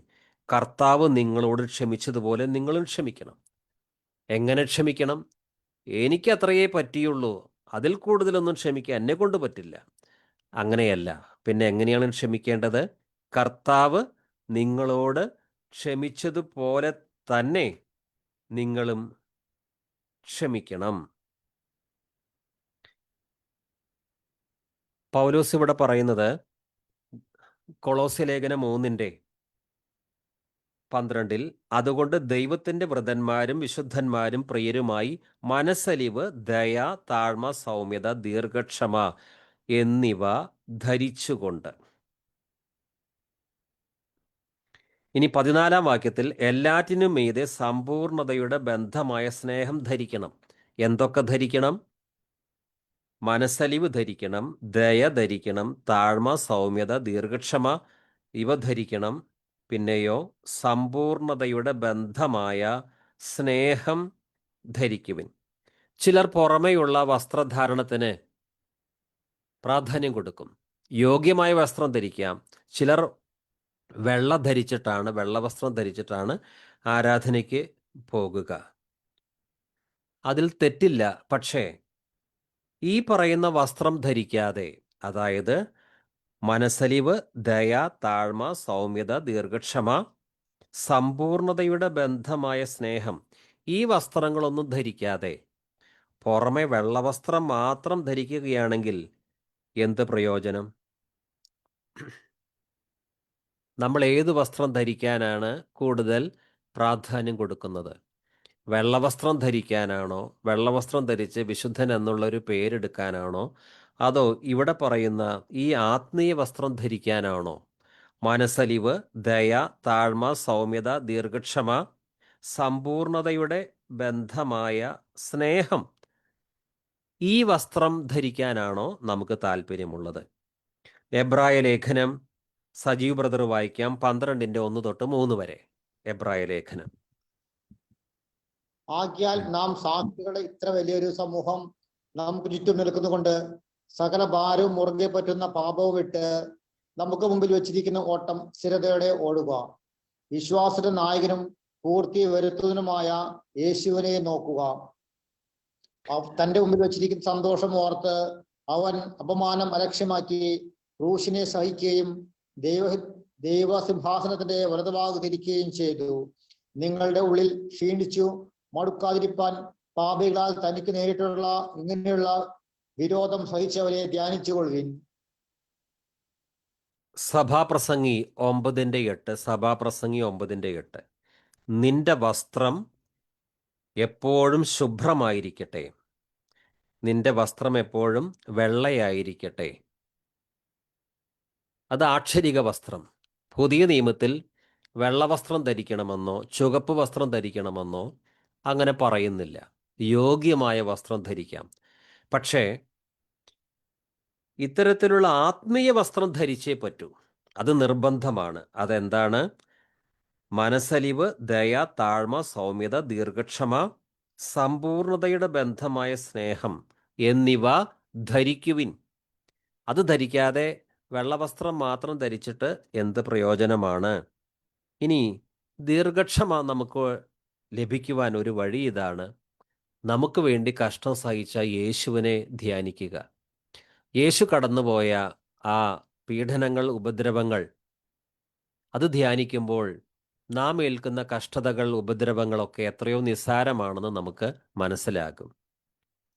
കർത്താവ് നിങ്ങളോട് ക്ഷമിച്ചതുപോലെ നിങ്ങളും ക്ഷമിക്കണം. എങ്ങനെ ക്ഷമിക്കണം? എനിക്കത്രയേ പറ്റിയുള്ളൂ, അതിൽ കൂടുതലൊന്നും ക്ഷമിക്കാൻ എന്നെ കൊണ്ട് പറ്റില്ല. അങ്ങനെയല്ല. പിന്നെ എങ്ങനെയാണ് ക്ഷമിക്കേണ്ടത്? കർത്താവ് നിങ്ങളോട് ക്ഷമിച്ചതുപോലെ തന്നെ നിങ്ങളും ക്ഷമിക്കണം. പൗലോസ് ഇവിടെ പറയുന്നത് കൊളോസ്യ ലേഖനം 3:12, അതുകൊണ്ട് ദൈവത്തിൻ്റെ വൃതന്മാരും വിശുദ്ധന്മാരും പ്രിയരുമായി മനസ്സലിവ്, ദയ, താഴ്മ, സൗമ്യത, ദീർഘക്ഷമ എന്നിവ ധരിച്ചുകൊണ്ട്. ഇനി 14-ാം വാക്യത്തിൽ എല്ലാറ്റിനും മീതെ സമ്പൂർണതയുടെ ബന്ധമായ സ്നേഹം ധരിക്കണം. എന്തൊക്കെ ധരിക്കണം? മനസ്സലിവ് ധരിക്കണം, ദയ ധരിക്കണം, താഴ്മ, സൗമ്യത, ദീർഘക്ഷമ ഇവ ധരിക്കണം. പിന്നെയോ സമ്പൂർണതയുടെ ബന്ധമായ സ്നേഹം ധരിക്കുവിൻ. ചിലർ പുറമെയുള്ള വസ്ത്രധാരണത്തിന് പ്രാധാന്യം കൊടുക്കും. യോഗ്യമായ വസ്ത്രം ധരിക്കാം. ചിലർ വെള്ളവസ്ത്രം ധരിച്ചിട്ടാണ് ആരാധനയ്ക്ക് പോകുക. അതിൽ തെറ്റില്ല. പക്ഷേ ഈ പറയുന്ന വസ്ത്രം ധരിക്കാതെ, അതായത് മനസ്സലിവ്, ദയ, താഴ്മ, സൗമ്യത, ദീർഘക്ഷമ, സമ്പൂർണതയുടെ ബന്ധമായ സ്നേഹം, ഈ വസ്ത്രങ്ങളൊന്നും ധരിക്കാതെ പുറമെ വെള്ളവസ്ത്രം മാത്രം ധരിക്കുകയാണെങ്കിൽ എന്ത് പ്രയോജനം? നമ്മൾ ഏത് വസ്ത്രം ധരിക്കാനാണ് കൂടുതൽ പ്രാധാന്യം കൊടുക്കുന്നത്? വെള്ളവസ്ത്രം ധരിക്കാനാണോ? വെള്ളവസ്ത്രം ധരിച്ച് വിശുദ്ധൻ എന്നുള്ളൊരു പേരെടുക്കാനാണോ? അതോ ഇവിടെ പറയുന്ന ഈ ആത്മീയ വസ്ത്രം ധരിക്കാനാണോ? മനസ്സലിവ്, ദയ, താഴ്മ, സൗമ്യത, ദീർഘക്ഷമ, സമ്പൂർണതയുടെ ബന്ധമായ സ്നേഹം, ഈ വസ്ത്രം ധരിക്കാനാണോ നമുക്ക് താല്പര്യമുള്ളത്? എബ്രായ ലേഖനം സജീവ് ബ്രദർ വായിക്കാം, 12:1 വരെ. എബ്രായ ലേഖനം. ആകയാൽ നാം സാക്ഷികളെ ഇത്ര വലിയൊരു സമൂഹം നമുക്ക് ചുറ്റും നിൽക്കുന്നുകൊണ്ട് സകല ഭാരവും മുറുകെ പറ്റുന്ന പാപവും വിട്ട് നമുക്ക് മുമ്പിൽ വെച്ചിരിക്കുന്ന ഓട്ടം സ്ഥിരതയോടെ ഓടുക. വിശ്വാസത്തിന്റെ നായകനും പൂർത്തി വരുത്തുന്നതിനുമായ യേശുവിനെ നോക്കുക. തന്റെ മുമ്പിൽ വെച്ചിരിക്കുന്ന സന്തോഷം ഓർത്ത് അവൻ അപമാനം അലക്ഷ്യമാക്കി ക്രൂശിനെ സഹിക്കുകയും ദൈവസിംഹാസനത്തിന്റെ വലതുഭാഗത്ത് ഇരിക്കുകയും ചെയ്തു. നിങ്ങളുടെ ഉള്ളിൽ ക്ഷീണിച്ചു മടുക്കാതിരിപ്പാൻ പാപികളാൽ തനിക്ക് നേരിട്ടുള്ള ഇങ്ങനെയുള്ള വിരോധം സഹിച്ചവരെ ധ്യാനിച്ചുകൊള്ളുവിൻ. സഭാപ്രസംഗി 9:8. നിന്റെ വസ്ത്രം എപ്പോഴും ശുഭ്രമായിരിക്കട്ടെ, നിന്റെ വസ്ത്രം എപ്പോഴും വെള്ളയായിരിക്കട്ടെ. അത് ആക്ഷരിക വസ്ത്രം. പുതിയ നിയമത്തിൽ വെള്ളവസ്ത്രം ധരിക്കണമെന്നോ ചുവപ്പ് വസ്ത്രം ധരിക്കണമെന്നോ അങ്ങനെ പറയുന്നില്ല. യോഗ്യമായ വസ്ത്രം ധരിക്കാം. പക്ഷേ ഇത്തരത്തിലുള്ള ആത്മീയ വസ്ത്രം ധരിച്ചേ പറ്റൂ. അത് നിർബന്ധമാണ്. അതെന്താണ്? മനസ്സലിവ്, ദയ, താഴ്മ, സൗമ്യത, ദീർഘക്ഷമ, സമ്പൂർണതയുടെ ബന്ധമായ സ്നേഹം എന്നിവ ധരിക്കുവിൻ. അത് ധരിക്കാതെ വെള്ളവസ്ത്രം മാത്രം ധരിച്ചിട്ട് എന്ത് പ്രയോജനമാണ്? ഇനി ദീർഘക്ഷമ നമുക്ക് ലഭിക്കുവാൻ ഒരു വഴി ഇതാണ്. നമുക്ക് വേണ്ടി കഷ്ടം സഹിച്ച യേശുവിനെ ധ്യാനിക്കുക. യേശു കടന്നുപോയ ആ പീഡനങ്ങൾ, ഉപദ്രവങ്ങൾ, അത് ധ്യാനിക്കുമ്പോൾ നാം ഏൽക്കുന്ന കഷ്ടതകൾ, ഉപദ്രവങ്ങളൊക്കെ എത്രയോ നിസ്സാരമാണെന്ന് നമുക്ക് മനസ്സിലാകും.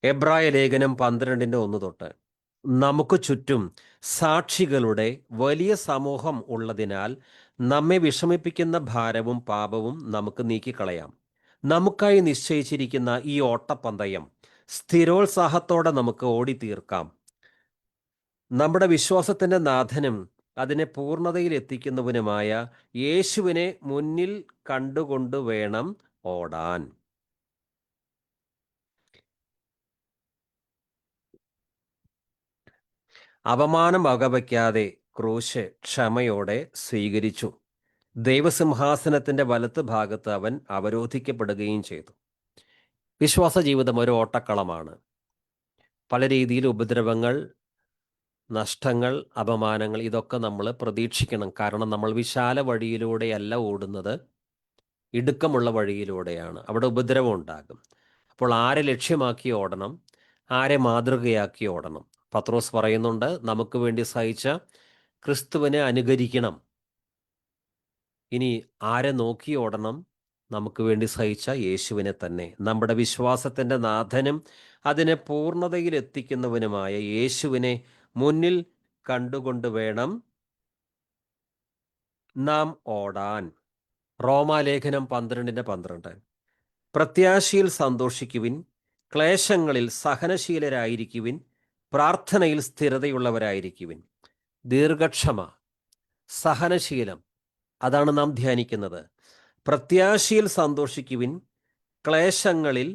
എബ്രായ ലേഖനം 12:1. നമുക്ക് ചുറ്റും സാക്ഷികളുടെ വലിയ സമൂഹം ഉള്ളതിനാൽ നമ്മെ വിഷമിപ്പിക്കുന്ന ഭാരവും പാപവും നമുക്ക് നീക്കിക്കളയാം. നമുക്കായി നിശ്ചയിച്ചിരിക്കുന്ന ഈ ഓട്ടപ്പന്തയം സ്ഥിരോത്സാഹത്തോടെ നമുക്ക് ഓടിത്തീർക്കാം. നമ്മുടെ വിശ്വാസത്തിൻ്റെ നാഥനും അതിനെ പൂർണ്ണതയിൽ എത്തിക്കുന്നവനുമായ യേശുവിനെ മുന്നിൽ കണ്ടുകൊണ്ട് വേണം ഓടാൻ. അപമാനം വകവയ്ക്കാതെ ക്രൂശ് ക്ഷമയോടെ സ്വീകരിച്ചു. ദൈവസിംഹാസനത്തിൻ്റെ വലത്ത് ഭാഗത്ത് അവൻ അവരോധിക്കപ്പെടുകയും ചെയ്തു. വിശ്വാസ ജീവിതം ഒരു ഓട്ടക്കളമാണ്. പല രീതിയിൽ ഉപദ്രവങ്ങൾ, നഷ്ടങ്ങൾ, അപമാനങ്ങൾ, ഇതൊക്കെ നമ്മൾ പ്രതീക്ഷിക്കണം. കാരണം നമ്മൾ വിശാല വഴിയിലൂടെയല്ല ഓടുന്നത്, ഇടുക്കമുള്ള വഴിയിലൂടെയാണ്. അവിടെ ഉപദ്രവം ഉണ്ടാകും. അപ്പോൾ ആരെ ലക്ഷ്യമാക്കി ഓടണം? ആരെ മാതൃകയാക്കി ഓടണം? പത്രോസ് പറയുന്നുണ്ട്, നമുക്ക് വേണ്ടി സഹിച്ച ക്രിസ്തുവിനെ അനുകരിക്കണം. ഇനി ആരെ നോക്കി ഓടണം? നമുക്ക് വേണ്ടി സഹിച്ച യേശുവിനെ തന്നെ. നമ്മുടെ വിശ്വാസത്തിൻ്റെ നാഥനും അതിനെ പൂർണ്ണതയിൽ എത്തിക്കുന്നവനുമായ യേശുവിനെ മുന്നിൽ കണ്ടുകൊണ്ട് വേണം നാം ഓടാൻ. റോമാലേഖനം 12:12. പ്രത്യാശയിൽ സന്തോഷിക്കുവിൻ, ക്ലേശങ്ങളിൽ സഹനശീലരായിരിക്കുവിൻ, പ്രാർത്ഥനയിൽ സ്ഥിരതയുള്ളവരായിരിക്കുവിൻ. ദീർഘക്ഷമ, സഹനശീലം, അതാണ് നാം ധ്യാനിക്കുന്നത്. പ്രത്യാശയിൽ സന്തോഷിക്കുവിൻ, ക്ലേശങ്ങളിൽ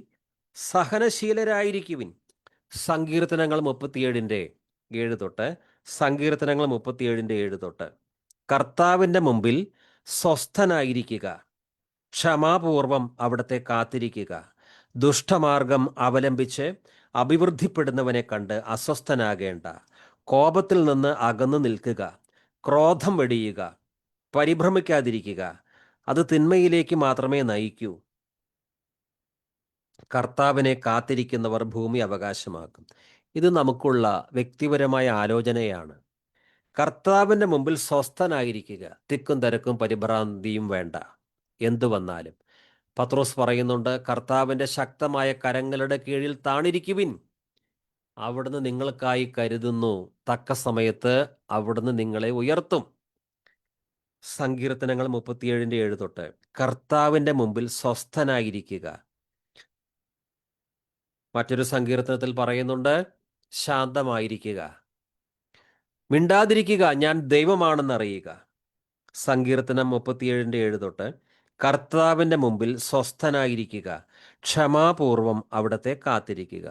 സഹനശീലരായിരിക്കുവിൻ. സങ്കീർത്തനങ്ങൾ 37:7. സങ്കീർത്തനങ്ങൾ 37:7. കർത്താവിൻ്റെ മുമ്പിൽ സ്വസ്ഥനായിരിക്കുക, ക്ഷമാപൂർവം അവിടുത്തെ കാത്തിരിക്കുക, ദുഷ്ടമാർഗം അവലംബിച്ച് അഭിവൃദ്ധിപ്പെടുന്നവനെ കണ്ട് അസ്വസ്ഥനാകേണ്ട, കോപത്തിൽ നിന്ന് അകന്നു നിൽക്കുക, ക്രോധം വെടിയുക, പരിഭ്രമിക്കാതിരിക്കുക, അത് തിന്മയിലേക്ക് മാത്രമേ നയിക്കൂ. കർത്താവിനെ കാത്തിരിക്കുന്നവർ ഭൂമി അവകാശമാക്കും. ഇത് നമുക്കുള്ള വ്യക്തിപരമായ ആലോചനയാണ്. കർത്താവിൻ്റെ മുമ്പിൽ സ്വസ്ഥനായിരിക്കുക, തിക്കും തിരക്കും പരിഭ്രാന്തിയും വേണ്ട. എന്തു വന്നാലും പത്രോസ് പറയുന്നുണ്ട്, കർത്താവിൻ്റെ ശക്തമായ കരങ്ങളുടെ കീഴിൽ താണിരിക്കുവിൻ, അവിടുന്ന് നിങ്ങൾക്കായി കരുതുന്നു, തക്ക സമയത്ത് അവിടുന്ന് നിങ്ങളെ ഉയർത്തും. സങ്കീർത്തനങ്ങൾ 37:7 തൊട്ട്. കർത്താവിൻ്റെ മുമ്പിൽ സ്വസ്ഥനായിരിക്കുക. മറ്റൊരു സങ്കീർത്തനത്തിൽ പറയുന്നുണ്ട്, ശാന്തമായിരിക്കുക, മിണ്ടാതിരിക്കുക, ഞാൻ ദൈവമാണെന്നറിയുക. സങ്കീർത്തനം 37:7 തൊട്ട്. കർത്താവിൻ്റെ മുമ്പിൽ സ്വസ്ഥനായിരിക്കുക, ക്ഷമാപൂർവം അവിടത്തെ കാത്തിരിക്കുക.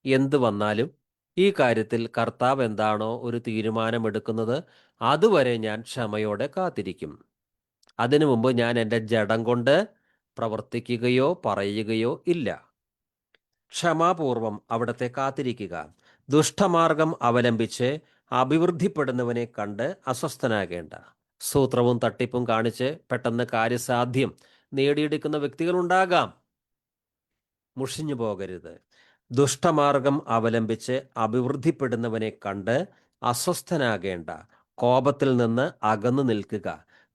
എന്തു വന്നാലും ഈ കാര്യത്തിൽ കർത്താവ് എന്താണോ ഒരു തീരുമാനമെടുക്കുന്നത് അതുവരെ ഞാൻ ക്ഷമയോടെ കാത്തിരിക്കും. അതിനു മുമ്പ് ഞാൻ എൻ്റെ ജഡം കൊണ്ട് പ്രവർത്തിക്കുകയോ പറയുകയോ ഇല്ല. ക്ഷമാപൂർവം അവിടത്തെ കാത്തിരിക്കുക, ദുഷ്ടമാർഗം അവലംബിച്ച് അഭിവൃദ്ധിപ്പെടുന്നവനെ കണ്ട് അസ്വസ്ഥനാകേണ്ട. സൂത്രവും തട്ടിപ്പും കാണിച്ച് പെട്ടെന്ന് കാര്യസാധ്യം നേടിയെടുക്കുന്ന വ്യക്തികളുണ്ടാകാം. മുഷിഞ്ഞു പോകരുത്. ദുഷ്ടമാർഗം അവലംബിച്ച് അഭിവൃദ്ധിപ്പെടുന്നവനെ കണ്ട് അസ്വസ്ഥനാകേണ്ട, കോപത്തിൽ നിന്ന് അകന്നു നിൽക്കുക,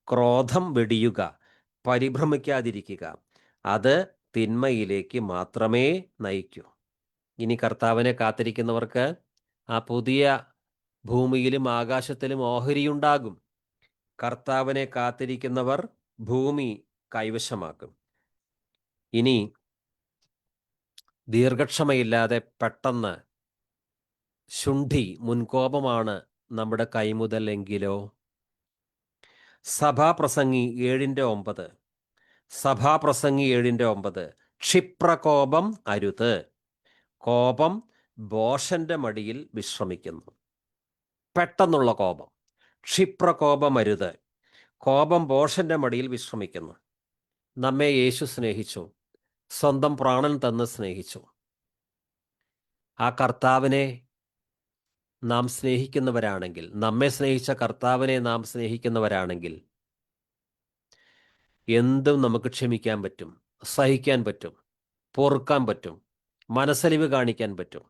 ക്രോധം വെടിയുക, പരിഭ്രമിക്കാതിരിക്കുക, അത് തിന്മയിലേക്ക് മാത്രമേ നയിക്കൂ. ഇനി കർത്താവിനെ കാത്തിരിക്കുന്നവർക്ക് ആ പുതിയ ഭൂമിയിലും ആകാശത്തിലും ഓഹരിയുണ്ടാകും. കർത്താവിനെ കാത്തിരിക്കുന്നവർ ഭൂമി കൈവശമാക്കും. ഇനി ദീർഘക്ഷമയില്ലാതെ പെട്ടെന്ന് ശുണ്ഠി, മുൻകോപമാണ് നമ്മുടെ കൈമുതൽ എങ്കിലോ? സഭാപ്രസംഗി 7:9. സഭാപ്രസംഗി 7:9. ക്ഷിപ്രകോപം അരുത്, കോപം ഭോഷന്റെ മടിയിൽ വിശ്രമിക്കുന്നു. പെട്ടെന്നുള്ള കോപം, ക്ഷിപ്രകോപം അരുത്, കോപം ഭോഷന്റെ മടിയിൽ വിശ്രമിക്കുന്നു. നമ്മെ യേശു സ്നേഹിച്ചു, സ്വന്തം പ്രാണൻ തന്ന് സ്നേഹിച്ചു. ആ കർത്താവിനെ നാം സ്നേഹിക്കുന്നവരാണെങ്കിൽ, നമ്മെ സ്നേഹിച്ച കർത്താവിനെ നാം സ്നേഹിക്കുന്നവരാണെങ്കിൽ എന്തും നമുക്ക് ക്ഷമിക്കാൻ പറ്റും, സഹിക്കാൻ പറ്റും, പൊറുക്കാൻ പറ്റും, മനസ്സലിവ് കാണിക്കാൻ പറ്റും.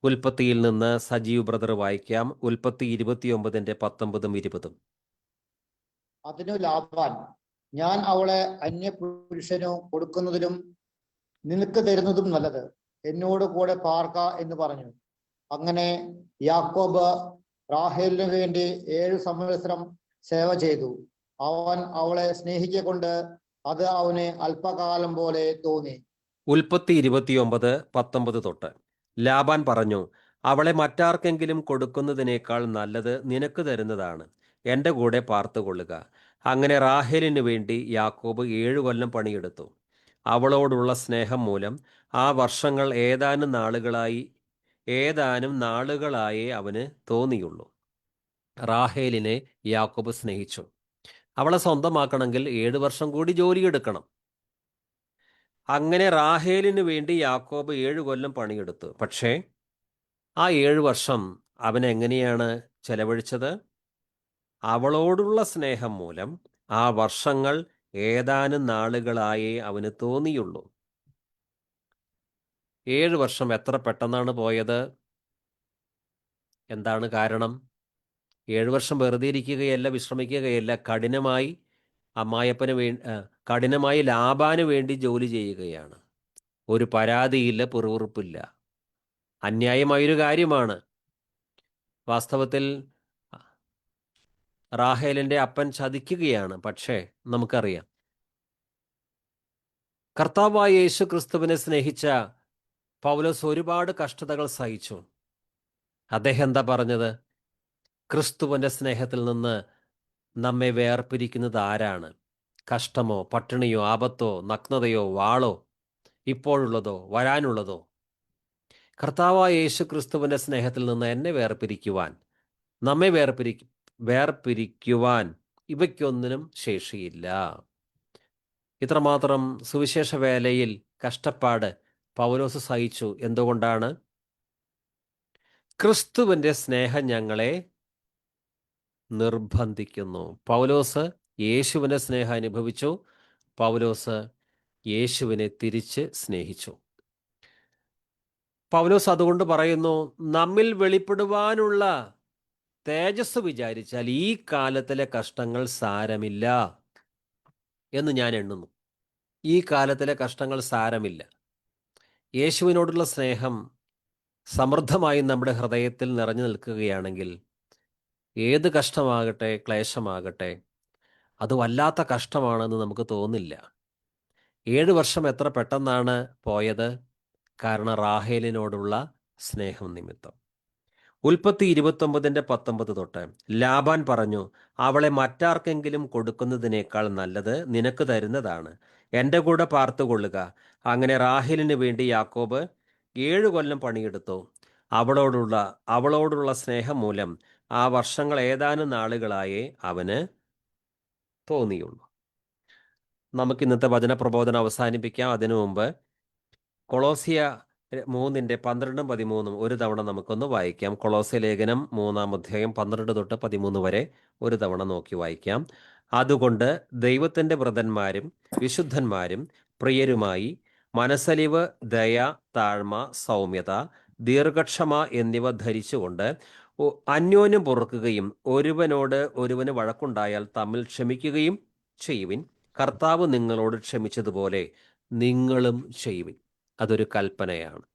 ഉൽപ്പത്തിയിൽ നിന്ന് സജീവ് ബ്രദർ വായിക്കാം. ഉൽപ്പത്തി 29:19-20. അതിനു ലാബാൻ, ഞാൻ അവളെ അന്യപുരുഷനു കൊടുക്കുന്നതിലും നിനക്ക് തരുന്നതും നല്ലത്, എന്നോട് കൂടെ പാർക്ക എന്ന് പറഞ്ഞു. അങ്ങനെ യാക്കോബ് റാഹേലിനു വേണ്ടി 7 സംവത്സരം സേവ ചെയ്തു. അവൻ അവളെ സ്നേഹിക്കൊണ്ട് അത് അവന് അല്പകാലം പോലെ തോന്നി. ഉൽപ്പത്തി 29:19 തൊട്ട്. ലാബാൻ പറഞ്ഞു, അവളെ മറ്റാർക്കെങ്കിലും കൊടുക്കുന്നതിനേക്കാൾ നല്ലത് നിനക്ക് തരുന്നതാണ്, എൻ്റെ കൂടെ പാർത്തുകൊള്ളുക. അങ്ങനെ റാഹേലിനു വേണ്ടി യാക്കോബ് 7 കൊല്ലം പണിയെടുത്തു. അവളോടുള്ള സ്നേഹം മൂലം ആ വർഷങ്ങൾ ഏതാനും നാളുകളായേ അവന് തോന്നിയുള്ളൂ. റാഹേലിനെ യാക്കോബ് സ്നേഹിച്ചു. അവളെ സ്വന്തമാക്കണമെങ്കിൽ 7 വർഷം കൂടി ജോലിയെടുക്കണം. അങ്ങനെ റാഹേലിനു വേണ്ടി യാക്കോബ് 7 കൊല്ലം പണിയെടുത്തു. പക്ഷേ ആ 7 വർഷം അവൻ എങ്ങനെയാണ് ചെലവഴിച്ചത്? അവളോടുള്ള സ്നേഹം മൂലം ആ വർഷങ്ങൾ ഏതാനും നാളുകളായേ അവന് തോന്നിയുള്ളൂ. 7 വർഷം എത്ര പെട്ടെന്നാണ് പോയത്. എന്താണ് കാരണം? 7 വർഷം വെറുതെ ഇരിക്കുകയല്ല, വിശ്രമിക്കുകയല്ല, കഠിനമായി ലാബാന് വേണ്ടി ജോലി ചെയ്യുകയാണ്. ഒരു പരാതിയില്ല, പിറുപിറുപ്പില്ല. അന്യായമായൊരു കാര്യമാണ്. വാസ്തവത്തിൽ റാഹേലിൻ്റെ അപ്പൻ ചതിക്കുകയാണ്. പക്ഷേ നമുക്കറിയാം, കർത്താവായ യേശു ക്രിസ്തുവിനെ സ്നേഹിച്ച പൗലോസ് ഒരുപാട് കഷ്ടതകൾ സഹിച്ചു. അദ്ദേഹം എന്താ പറഞ്ഞത്? ക്രിസ്തുവിൻ്റെ സ്നേഹത്തിൽ നിന്ന് നമ്മെ വേർപിരിക്കുന്നത് ആരാണ്? കഷ്ടമോ, പട്ടിണിയോ, ആപത്തോ, നഗ്നതയോ, വാളോ, ഇപ്പോഴുള്ളതോ വരാനുള്ളതോ? കർത്താവായ യേശു ക്രിസ്തുവിൻ്റെ സ്നേഹത്തിൽ നിന്ന് എന്നെ വേർപിരിക്കുവാൻ, നമ്മെ വേർപിരിക്കുവാൻ ഇവയ്ക്കൊന്നിനും ശേഷിയില്ല. ഇത്രമാത്രം സുവിശേഷ വേലയിൽ കഷ്ടപ്പാട് പൗലോസ് സഹിച്ചു. എന്തുകൊണ്ടാണ്? ക്രിസ്തുവിൻ്റെ സ്നേഹം ഞങ്ങളെ നിർബന്ധിക്കുന്നു. പൗലോസ് യേശുവിൻ്റെ സ്നേഹം അനുഭവിച്ചു. പൗലോസ് യേശുവിനെ തിരിച്ച് സ്നേഹിച്ചു. പൗലോസ് അതുകൊണ്ട് പറയുന്നു, നമ്മിൽ വെളിപ്പെടുവാനുള്ള തേജസ് വിചാരിച്ചാൽ ഈ കാലത്തിലെ കഷ്ടങ്ങൾ സാരമില്ല എന്ന് ഞാൻ എണ്ണുന്നു. ഈ കാലത്തിലെ കഷ്ടങ്ങൾ സാരമില്ല. യേശുവിനോടുള്ള സ്നേഹം സമൃദ്ധമായി നമ്മുടെ ഹൃദയത്തിൽ നിറഞ്ഞു നിൽക്കുകയാണെങ്കിൽ ഏത് കഷ്ടമാകട്ടെ, ക്ലേശമാകട്ടെ, അത് വല്ലാത്ത കഷ്ടമാണെന്ന് നമുക്ക് തോന്നില്ല. 7 വർഷം എത്ര പെട്ടെന്നാണ് പോയത്? കാരണം റാഹേലിനോടുള്ള സ്നേഹം നിമിത്തം. ഉൽപ്പത്തി 29:19 തൊട്ട് ലാബാൻ പറഞ്ഞു, അവളെ മറ്റാർക്കെങ്കിലും കൊടുക്കുന്നതിനേക്കാൾ നല്ലത് നിനക്ക് തരുന്നതാണ്. എൻ്റെ കൂടെ പാർത്തുകൊള്ളുക. അങ്ങനെ റാഹേലിന് വേണ്ടി യാക്കോബ് 7 കൊല്ലം പണിയെടുത്തു. അവളോടുള്ള സ്നേഹം മൂലം ആ വർഷങ്ങൾ ഏതാനും നാളുകളായേ അവന് തോന്നിയുള്ളൂ. നമുക്കിന്നത്തെ വചനപ്രബോധനം അവസാനിപ്പിക്കാം. അതിനു മുമ്പ് കൊളോസിയ 3:12-13 ഒരു തവണ നമുക്കൊന്ന് വായിക്കാം. കൊളോസ്യ ലേഖനം 3-ാം അധ്യായം 12 തൊട്ട് 13 വരെ ഒരു തവണ നോക്കി വായിക്കാം. അതുകൊണ്ട് ദൈവത്തിൻ്റെ വൃതന്മാരും വിശുദ്ധന്മാരും പ്രിയരുമായി മനസ്സലിവ്, ദയ, താഴ്മ, സൗമ്യത, ദീർഘക്ഷമ എന്നിവ ധരിച്ചുകൊണ്ട് അന്യോന്യം പൊറുക്കുകയും ഒരുവനോട് ഒരുവന് വഴക്കുണ്ടായാൽ തമ്മിൽ ക്ഷമിക്കുകയും ചെയ്യുവിൻ. കർത്താവ് നിങ്ങളോട് ക്ഷമിച്ചതുപോലെ നിങ്ങളും ചെയ്യുവിൻ. അതൊരു കൽപ്പനയാണ്.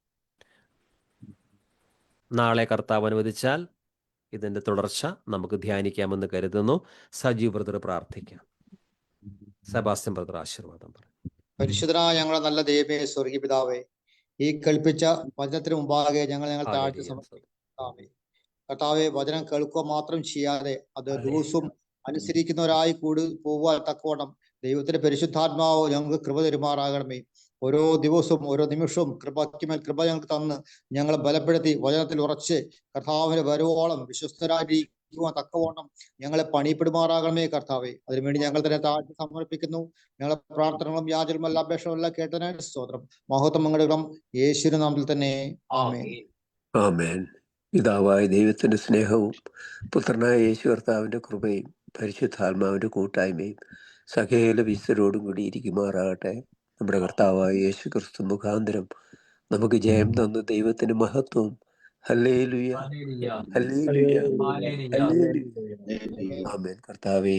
നാളെ കർത്താവ് അനുവദിച്ചാൽ ഇതിൻ്റെ തുടർച്ച നമുക്ക് ധ്യാനിക്കാമെന്ന് കരുതുന്നു. സജീവ് ബ്രദർ പ്രാർത്ഥിക്കാം. സെബാസ്റ്റ്യൻ ബ്രദർ ആശീർവാദം പറയും. പരിശുദ്ധനായ ഞങ്ങളുടെ നല്ല ദൈവമേ, സ്വർഗീയ പിതാവേ, ഈ കൽപ്പിച്ച വചനത്തിന് മുമ്പാകെ ഞങ്ങൾ താഴ്ത്തി സമർപ്പിക്കുന്നു. കർത്താവെ, വചനം കേൾക്കുക മാത്രം ചെയ്യാതെ അത് ദിവസവും അനുസരിക്കുന്നവരായി കൂടി പോവാൻ തക്കവണ്ണം ദൈവത്തിന്റെ പരിശുദ്ധാത്മാവ് ഞങ്ങൾക്ക് കൃപ തരുമാറാകണമേ. ഓരോ ദിവസവും ഓരോ നിമിഷവും കൃപയ്ക്കുമേൽ കൃപ ഞങ്ങൾക്ക് തന്ന് ഞങ്ങളെ ബലപ്പെടുത്തി വചനത്തിൽ ഉറച്ച് കർത്താവിന് വരുവോളം വിശ്വസ്തരായിരിക്കുവാൻ തക്കവണ്ണം ഞങ്ങളെ പണിപ്പെടുമാറാകണമേ കർത്താവെ. അതിനുവേണ്ടി ഞങ്ങൾ തന്നെ താഴ്ത്തി സമർപ്പിക്കുന്നു. ഞങ്ങളെ പ്രാർത്ഥനകളും യാചനകളും എല്ലാ അപേക്ഷകളും എല്ലാം കേട്ടതിനായിട്ട് സ്തോത്രം. മഹത്വം മംഗളം യേശുവിന്റെ നാമത്തിൽ തന്നെ ആമേൻ. ആമേൻ. പിതാവായ ദൈവത്തിന്റെ സ്നേഹവും പുത്രനായ യേശു കർത്താവിന്റെ കൃപയും പരിശുദ്ധാത്മാവിന്റെ കൂട്ടായ്മയും സകല വിശുദ്ധരോടും കൂടി ഇരിക്കുമാറാകട്ടെ. നമ്മുടെ കർത്താവായ യേശു ക്രിസ്തു മുഖാന്തരം നമുക്ക് ജയം തന്ന ദൈവത്തിന് മഹത്വം. ഹല്ലേലൂയ, ഹല്ലേലൂയ, ഹല്ലേലൂയ. ആമേൻ. കർത്താവേ,